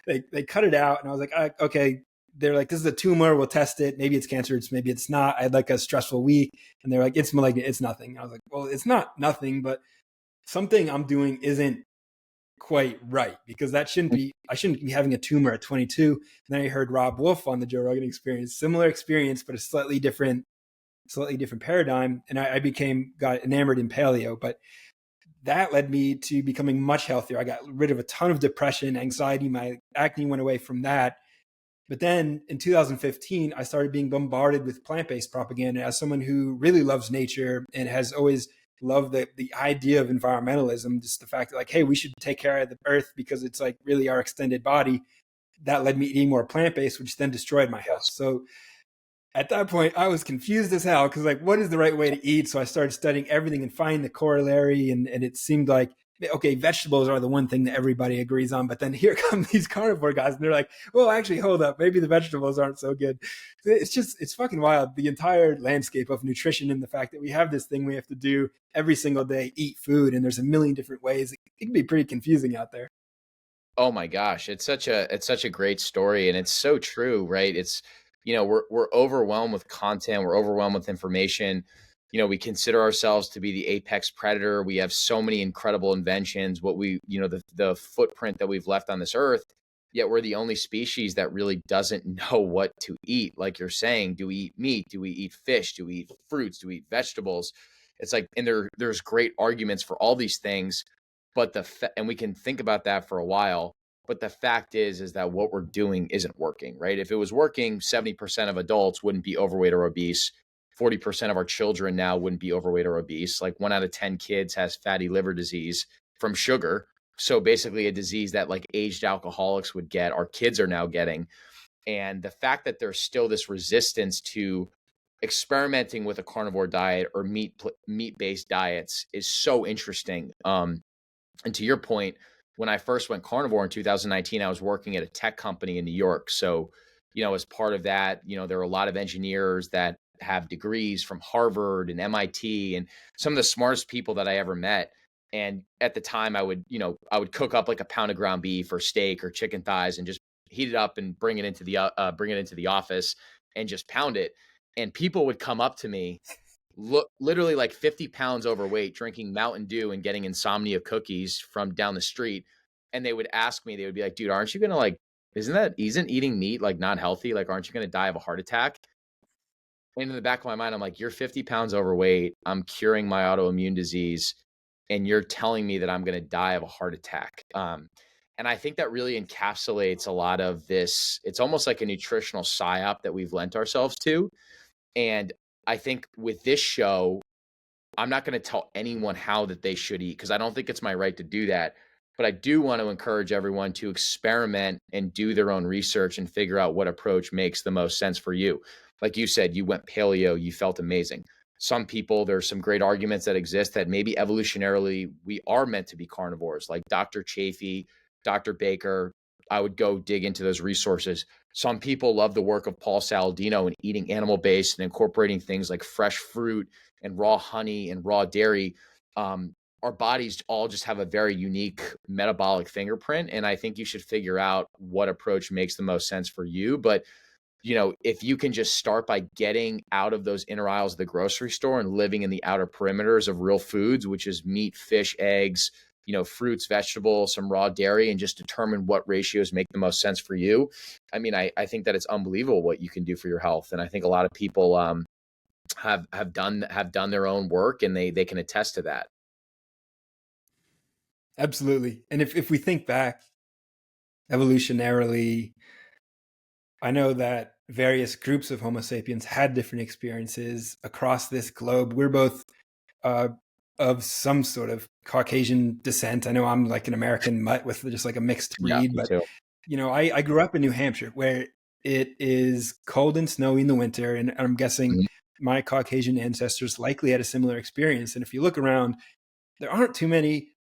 they cut it out, and I was like, okay. They're like, this is a tumor. We'll test it. Maybe it's cancerous. Maybe it's not. I had a stressful week. And they're like, it's malignant. It's nothing. I was like, well, it's not nothing, but something I'm doing isn't quite right, because I shouldn't be having a tumor at 22. And then I heard Rob Wolf on the Joe Rogan Experience, similar experience, but a slightly different paradigm. And I got enamored in paleo, but that led me to becoming much healthier. I got rid of a ton of depression, anxiety, my acne went away from that. But then in 2015, I started being bombarded with plant-based propaganda as someone who really loves nature and has always loved the idea of environmentalism, just the fact that like, hey, we should take care of the earth because it's like really our extended body. That led me eating more plant-based, which then destroyed my health. So at that point, I was confused as hell because like, what is the right way to eat? So I started studying everything and finding the corollary. And it seemed like, okay, vegetables are the one thing that everybody agrees on. But then here come these carnivore guys and they're like, well, actually, hold up. Maybe the vegetables aren't so good. It's fucking wild. The entire landscape of nutrition and the fact that we have this thing we have to do every single day, eat food. And there's a million different ways. It can be pretty confusing out there. Oh my gosh, it's such a great story, and it's so true, right? It's, we're overwhelmed with content, we're overwhelmed with information. We consider ourselves to be the apex predator. We have so many incredible inventions, the footprint that we've left on this earth, yet we're the only species that really doesn't know what to eat. Like you're saying, do we eat meat? Do we eat fish? Do we eat fruits? Do we eat vegetables? It's like, and there's great arguments for all these things, but and we can think about that for a while. But the fact is that what we're doing isn't working, right? If it was working, 70% of adults wouldn't be overweight or obese. 40% of our children now wouldn't be overweight or obese. Like 1 out of 10 kids has fatty liver disease from sugar. So basically a disease that like aged alcoholics would get, our kids are now getting. And the fact that there's still this resistance to experimenting with a carnivore diet or meat-based diets is so interesting. And to your point, when I first went carnivore in 2019, I was working at a tech company in New York. So, as part of that, there are a lot of engineers that have degrees from Harvard and MIT and some of the smartest people that I ever met. And at the time I would cook up like a pound of ground beef or steak or chicken thighs and just heat it up and bring it into the office and just pound it. And people would come up to me, literally like 50 pounds overweight, drinking Mountain Dew and getting insomnia cookies from down the street. And they would ask me, they would be like, dude, aren't you going to like, isn't eating meat like not healthy? Like, aren't you going to die of a heart attack? And in the back of my mind, I'm like, you're 50 pounds overweight. I'm curing my autoimmune disease. And you're telling me that I'm going to die of a heart attack. And I think that really encapsulates a lot of this. It's almost like a nutritional psyop that we've lent ourselves to. And I think with this show, I'm not going to tell anyone how that they should eat because I don't think it's my right to do that. But I do want to encourage everyone to experiment and do their own research and figure out what approach makes the most sense for you. Like you said, you went paleo, you felt amazing. Some people, there's some great arguments that exist that maybe evolutionarily we are meant to be carnivores, like Dr. Chafee, Dr. Baker. I would go dig into those resources. Some people love the work of Paul Saladino and eating animal-based and incorporating things like fresh fruit and raw honey and raw dairy. Our bodies all just have a very unique metabolic fingerprint. And I think you should figure out what approach makes the most sense for you. But, if you can just start by getting out of those inner aisles of the grocery store and living in the outer perimeters of real foods, which is meat, fish, eggs, fruits, vegetables, some raw dairy, and just determine what ratios make the most sense for you. I mean, I think that it's unbelievable what you can do for your health. And I think a lot of people have done their own work and they can attest to that. Absolutely. And if we think back evolutionarily, I know that various groups of Homo sapiens had different experiences across this globe. We're both of some sort of Caucasian descent. I know I'm like an American mutt with just like a mixed breed, Yeah, but too. I grew up in New Hampshire where it is cold and snowy in the winter. And I'm guessing Mhm. my Caucasian ancestors likely had a similar experience. And if you look around, there aren't too many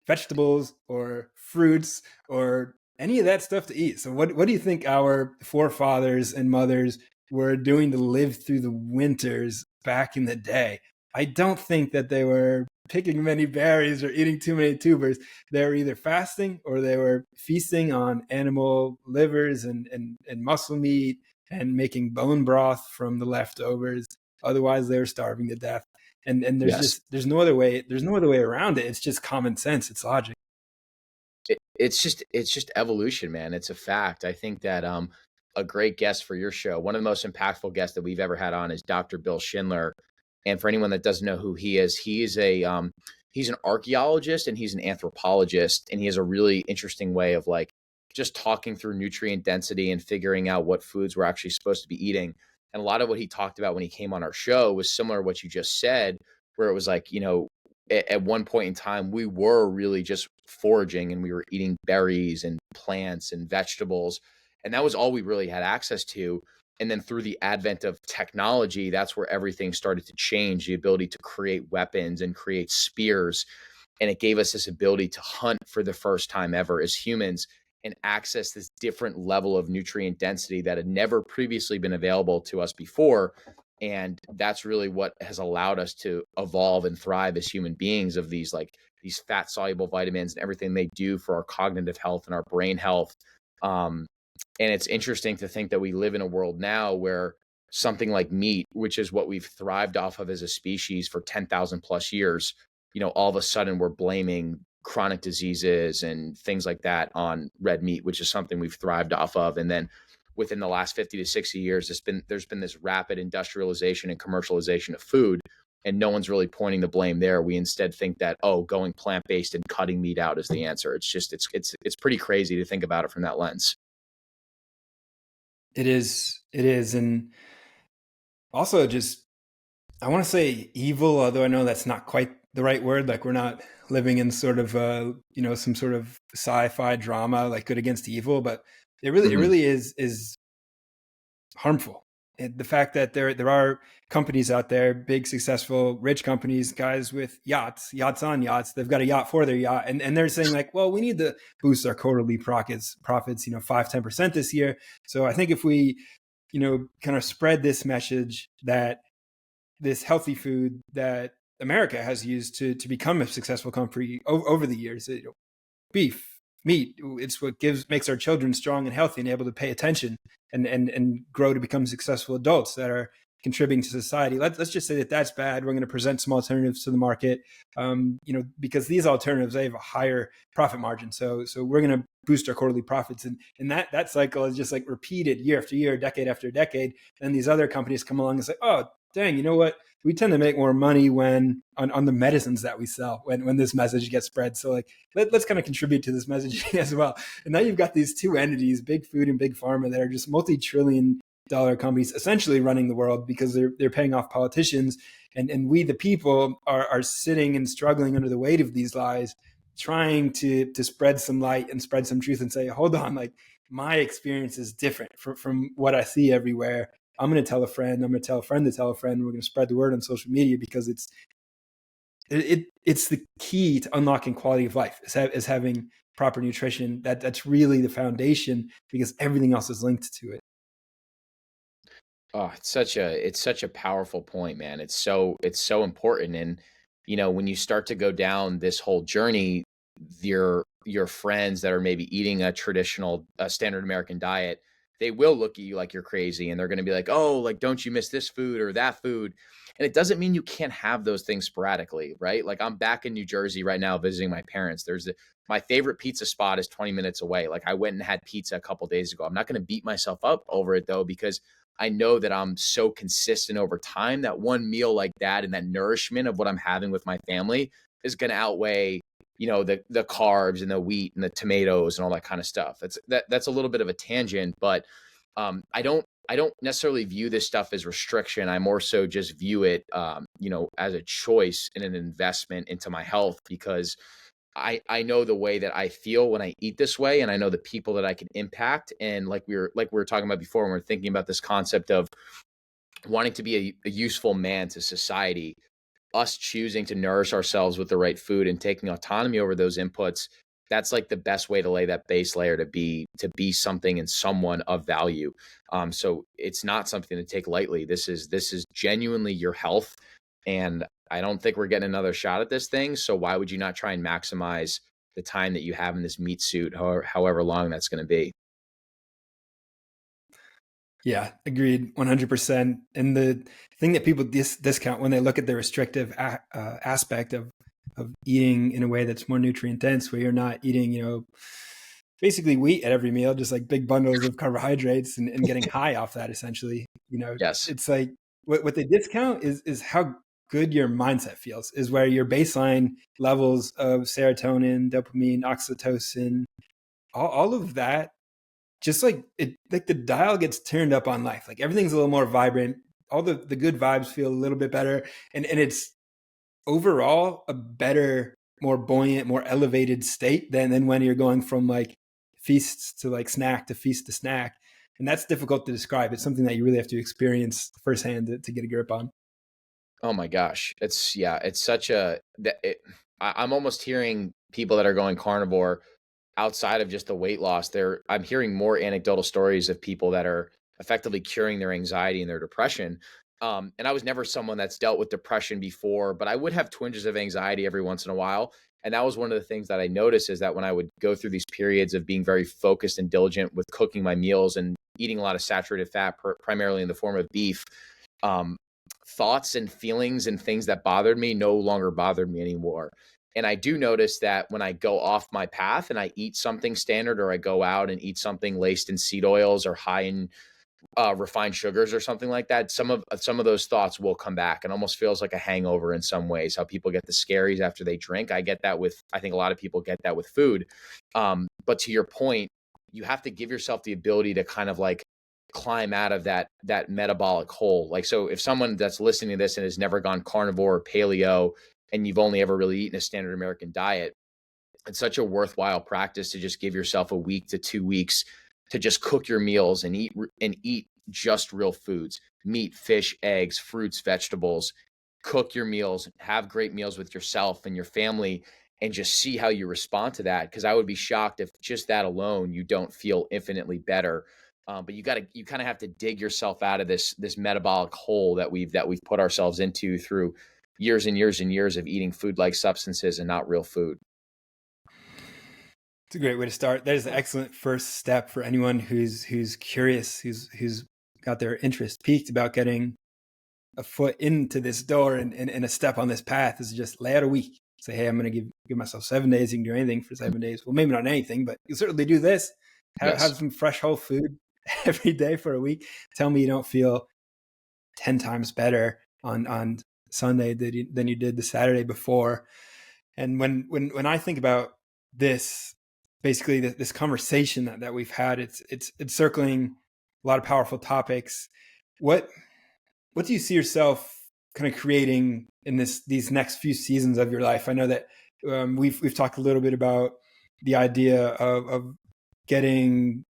vegetables or fruits or any of that stuff to eat. So what do you think our forefathers and mothers were doing to live through the winters back in the day? I don't think that they were picking many berries or eating too many tubers. They were either fasting or they were feasting on animal livers and muscle meat and making bone broth from the leftovers. Otherwise, they were starving to death. And Yes. there's no other way around it. It's just common sense. It's logic. It's just evolution, man. It's a fact. I think that a great guest for your show, one of the most impactful guests that we've ever had on, is Dr. Bill Schindler. And for anyone that doesn't know who he is, he's an archaeologist and he's an anthropologist, and he has a really interesting way of like just talking through nutrient density and figuring out what foods we're actually supposed to be eating. And a lot of what he talked about when he came on our show was similar to what you just said, where it was like, at one point in time, we were really just foraging and we were eating berries and plants and vegetables. And that was all we really had access to. And then through the advent of technology, that's where everything started to change, the ability to create weapons and create spears. And it gave us this ability to hunt for the first time ever as humans and access this different level of nutrient density that had never previously been available to us before. And that's really what has allowed us to evolve and thrive as human beings, of these fat soluble vitamins and everything they do for our cognitive health and our brain health. And it's interesting to think that we live in a world now where something like meat, which is what we've thrived off of as a species for 10,000 plus years, all of a sudden we're blaming chronic diseases and things like that on red meat, which is something we've thrived off of. And then within the last 50 to 60 years, there's been this rapid industrialization and commercialization of food, and no one's really pointing the blame there. We instead think that, going plant-based and cutting meat out is the answer. It's pretty crazy to think about it from that lens. It is. And also just, I want to say evil, although I know that's not quite the right word. Like, we're not living in sort of, some sort of sci-fi drama, like good against evil, but it really is harmful. And the fact that there are companies out there, big, successful, rich companies, guys with yachts on yachts, they've got a yacht for their yacht. And they're saying like, well, we need to boost our quarterly profits, 5-10% this year. So I think if we, kind of spread this message that this healthy food that America has used to become a successful country over the years, beef, meat, it's what makes our children strong and healthy and able to pay attention and grow to become successful adults that are contributing to society. Let's just say that that's bad. We're going to present some alternatives to the market, because these alternatives, they have a higher profit margin. So we're going to boost our quarterly profits, and that cycle is just like repeated year after year, decade after decade. And these other companies come along and say, oh, dang, you know what? We tend to make more money when on the medicines that we sell when this message gets spread. So like, let's kind of contribute to this messaging as well. And now you've got these two entities, big food and big pharma, that are just multi-trillion-dollar companies essentially running the world because they're paying off politicians. And we, the people, are sitting and struggling under the weight of these lies, trying to spread some light and spread some truth and say, hold on, like, my experience is different from what I see everywhere. I'm going to tell a friend. I'm going to tell a friend to tell a friend. We're going to spread the word on social media because it's the key to unlocking quality of life is having proper nutrition. That's really the foundation, because everything else is linked to it. Oh, it's such a powerful point, man. It's so important. And when you start to go down this whole journey, your friends that are maybe eating a standard American diet, they will look at you like you're crazy, and they're going to be like, "Oh, like, don't you miss this food or that food?" And it doesn't mean you can't have those things sporadically, right? Like, I'm back in New Jersey right now visiting my parents. My favorite pizza spot is 20 minutes away. Like, I went and had pizza a couple days ago. I'm not going to beat myself up over it though, because I know that I'm so consistent over time that one meal like that and that nourishment of what I'm having with my family is going to outweigh, the carbs and the wheat and the tomatoes and all that kind of stuff. That's a little bit of a tangent, but I don't necessarily view this stuff as restriction. I more so just view it, as a choice and an investment into my health, because I know the way that I feel when I eat this way, and I know the people that I can impact. And like we were talking about before, when we're thinking about this concept of wanting to be a useful man to society, us choosing to nourish ourselves with the right food and taking autonomy over those inputs, that's like the best way to lay that base layer to be something and someone of value. So it's not something to take lightly. This is genuinely your health, and I don't think we're getting another shot at this thing. So why would you not try and maximize the time that you have in this meat suit, however long that's going to be? Yeah, agreed, 100%. And the thing that people discount when they look at the restrictive aspect of of eating in a way that's more nutrient dense, where you're not eating, basically wheat at every meal, just like big bundles of carbohydrates and getting high off that essentially. Yes. It's like what they discount is how good your mindset feels, is where your baseline levels of serotonin, dopamine, oxytocin, all of that, just like the dial gets turned up on life. Like everything's a little more vibrant. All the good vibes feel a little bit better. And it's overall a better, more buoyant, more elevated state than when you're going from like feasts to like snack to feast to snack. And that's difficult to describe. It's something that you really have to experience firsthand to get a grip on. Oh my gosh. It's such I'm almost hearing people that are going carnivore outside of just the weight loss. I'm hearing more anecdotal stories of people that are effectively curing their anxiety and their depression. And I was never someone that's dealt with depression before, but I would have twinges of anxiety every once in a while. And that was one of the things that I noticed, is that when I would go through these periods of being very focused and diligent with cooking my meals and eating a lot of saturated fat, primarily in the form of beef, um, thoughts and feelings and things that bothered me no longer bothered me anymore. And I do notice that when I go off my path and I eat something standard, or I go out and eat something laced in seed oils or high in refined sugars or something like that, some of those thoughts will come back, and almost feels like a hangover in some ways. How people get the scaries after they drink, I think a lot of people get that with food. But to your point, you have to give yourself the ability to kind of like climb out of that metabolic hole. Like, so if someone that's listening to this and has never gone carnivore or paleo, and you've only ever really eaten a standard American diet, it's such a worthwhile practice to just give yourself a week to 2 weeks to just cook your meals and eat just real foods: meat, fish, eggs, fruits, vegetables. Cook your meals, have great meals with yourself and your family, and just see how you respond to that. Because I would be shocked if just that alone you don't feel infinitely better. But you kind of have to dig yourself out of this metabolic hole that we've put ourselves into through years and years and years of eating food like substances and not real food. It's a great way to start. That is an excellent first step for anyone who's curious, who's got their interest piqued about getting a foot into this door and a step on this path, is just lay out a week. Say, hey, I'm going to give myself 7 days. You can do anything for 7 days. Well, maybe not anything, but you certainly do this. Have Yes. some fresh whole food every day for a week. Tell me you don't feel 10 times better on Sunday than you did the Saturday before. And when I think about this, basically this conversation that we've had, it's circling a lot of powerful topics. What do you see yourself kind of creating in these next few seasons of your life? I know that we've talked a little bit about the idea of getting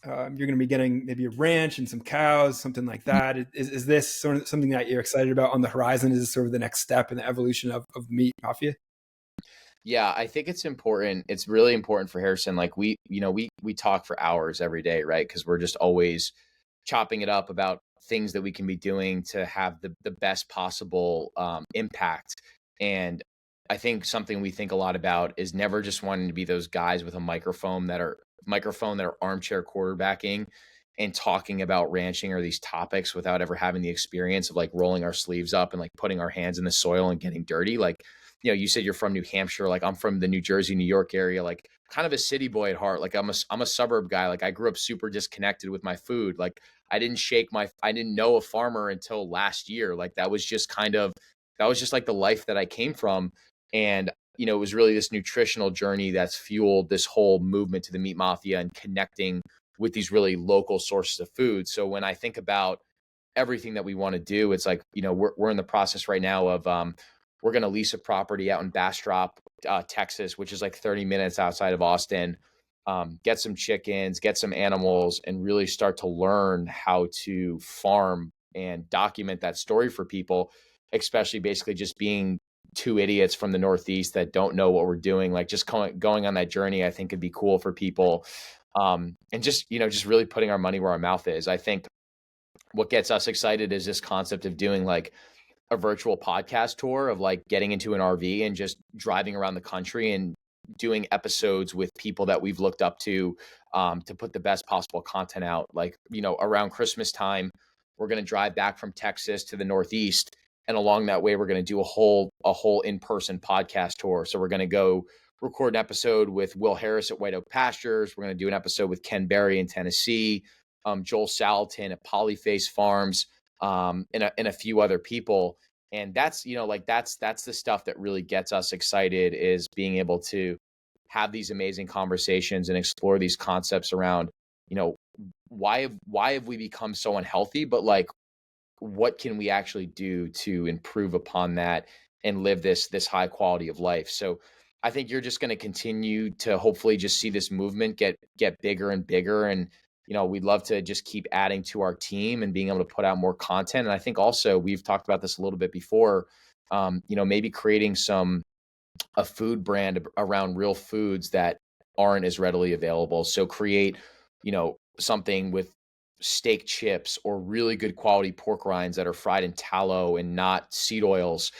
you're going to be getting maybe a ranch and some cows, something like that. Is this sort of something that you're excited about on the horizon? Is this sort of the next step in the evolution of Meat Mafia? Yeah, I think it's important. It's really important for Harrison. Like, we talk for hours every day, right? Because we're just always chopping it up about things that we can be doing to have the best possible impact. And I think something we think a lot about is never just wanting to be those guys with a microphone that are armchair quarterbacking and talking about ranching or these topics without ever having the experience of like rolling our sleeves up and like putting our hands in the soil and getting dirty. Like, you said you're from New Hampshire. Like, I'm from the New Jersey, New York area, like kind of a city boy at heart. Like, I'm a suburb guy. Like, I grew up super disconnected with my food. Like, I didn't know a farmer until last year. Like, that was just like the life that I came from. And, it was really this nutritional journey that's fueled this whole movement to the Meat Mafia and connecting with these really local sources of food. So when I think about everything that we want to do, it's like, we're in the process right now of, we're going to lease a property out in Bastrop, Texas, which is like 30 minutes outside of Austin. Get some chickens, get some animals, and really start to learn how to farm and document that story for people, especially basically just being two idiots from the Northeast that don't know what we're doing. Like, just going on that journey, I think could be cool for people. And just really putting our money where our mouth is. I think what gets us excited is this concept of doing like a virtual podcast tour, of like getting into an RV and just driving around the country and doing episodes with people that we've looked up to put the best possible content out. Like, around Christmas time, we're going to drive back from Texas to the Northeast And along that way, we're going to do a whole in-person podcast tour. So we're going to go record an episode with Will Harris at White Oak Pastures. We're going to do an episode with Ken Berry in Tennessee, Joel Salatin at Polyface Farms, and a few other people. And that's, that's the stuff that really gets us excited, is being able to have these amazing conversations and explore these concepts around, why have we become so unhealthy, but like, what can we actually do to improve upon that and live this high quality of life? So I think you're just going to continue to hopefully just see this movement get bigger and bigger. And, we'd love to just keep adding to our team and being able to put out more content. And I think also, we've talked about this a little bit before, maybe creating a food brand around real foods that aren't as readily available. So create, something with steak chips or really good quality pork rinds that are fried in tallow and not seed oils,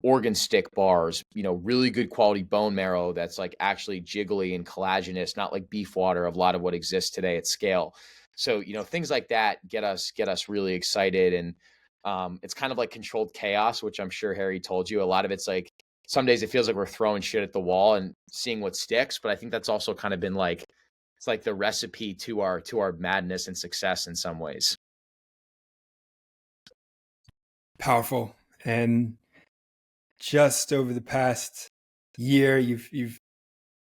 organ stick bars, really good quality bone marrow that's like actually jiggly and collagenous, not like beef water, of a lot of what exists today at scale. So, things like that get us really excited. And it's kind of like controlled chaos, which I'm sure Harry told you. A lot of it's like, some days it feels like we're throwing shit at the wall and seeing what sticks. But I think that's also kind of been like, it's like the recipe to our madness and success in some ways. Powerful. And just over the past year, you've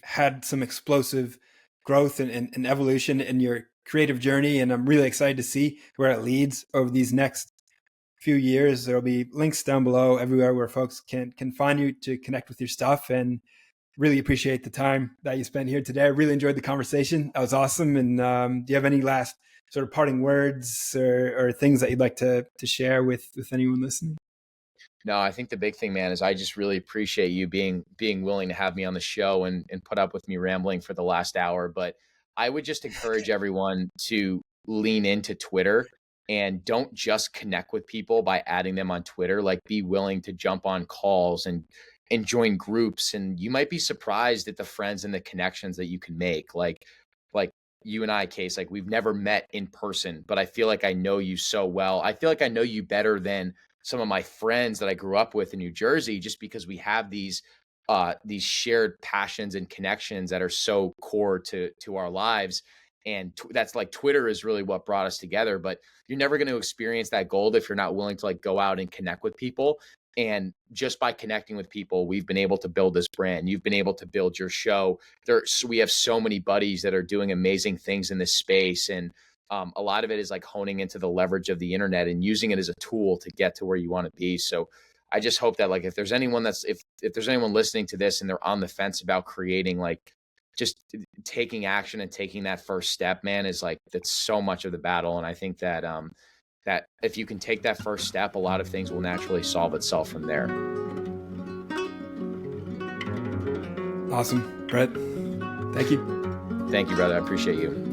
had some explosive growth and evolution in your creative journey, and I'm really excited to see where it leads over these next few years. There'll be links down below everywhere where folks can find you to connect with your stuff, and really appreciate the time that you spent here today. I really enjoyed the conversation. That was awesome. And do you have any last sort of parting words or things that you'd like to share with anyone listening? No, I think the big thing, man, is I just really appreciate you being willing to have me on the show and put up with me rambling for the last hour. But I would just encourage everyone to lean into Twitter, and don't just connect with people by adding them on Twitter. Like, be willing to jump on calls and join groups, and you might be surprised at the friends and the connections that you can make. Like you and I, Case, like, we've never met in person, but I feel like I know you so well. I feel like I know you better than some of my friends that I grew up with in New Jersey, just because we have these shared passions and connections that are so core to our lives. And that's like, Twitter is really what brought us together. But you're never going to experience that gold if you're not willing to like go out and connect with people. And just by connecting with people, we've been able to build this brand. You've been able to build your show. We have so many buddies that are doing amazing things in this space. And a lot of it is like honing into the leverage of the internet and using it as a tool to get to where you want to be. So I just hope that, like, if there's anyone if there's anyone listening to this and they're on the fence about creating, like, just taking action and taking that first step, man, is like, that's so much of the battle. And I think that that if you can take that first step, a lot of things will naturally solve itself from there. Awesome. Brett, thank you. Thank you, brother. I appreciate you.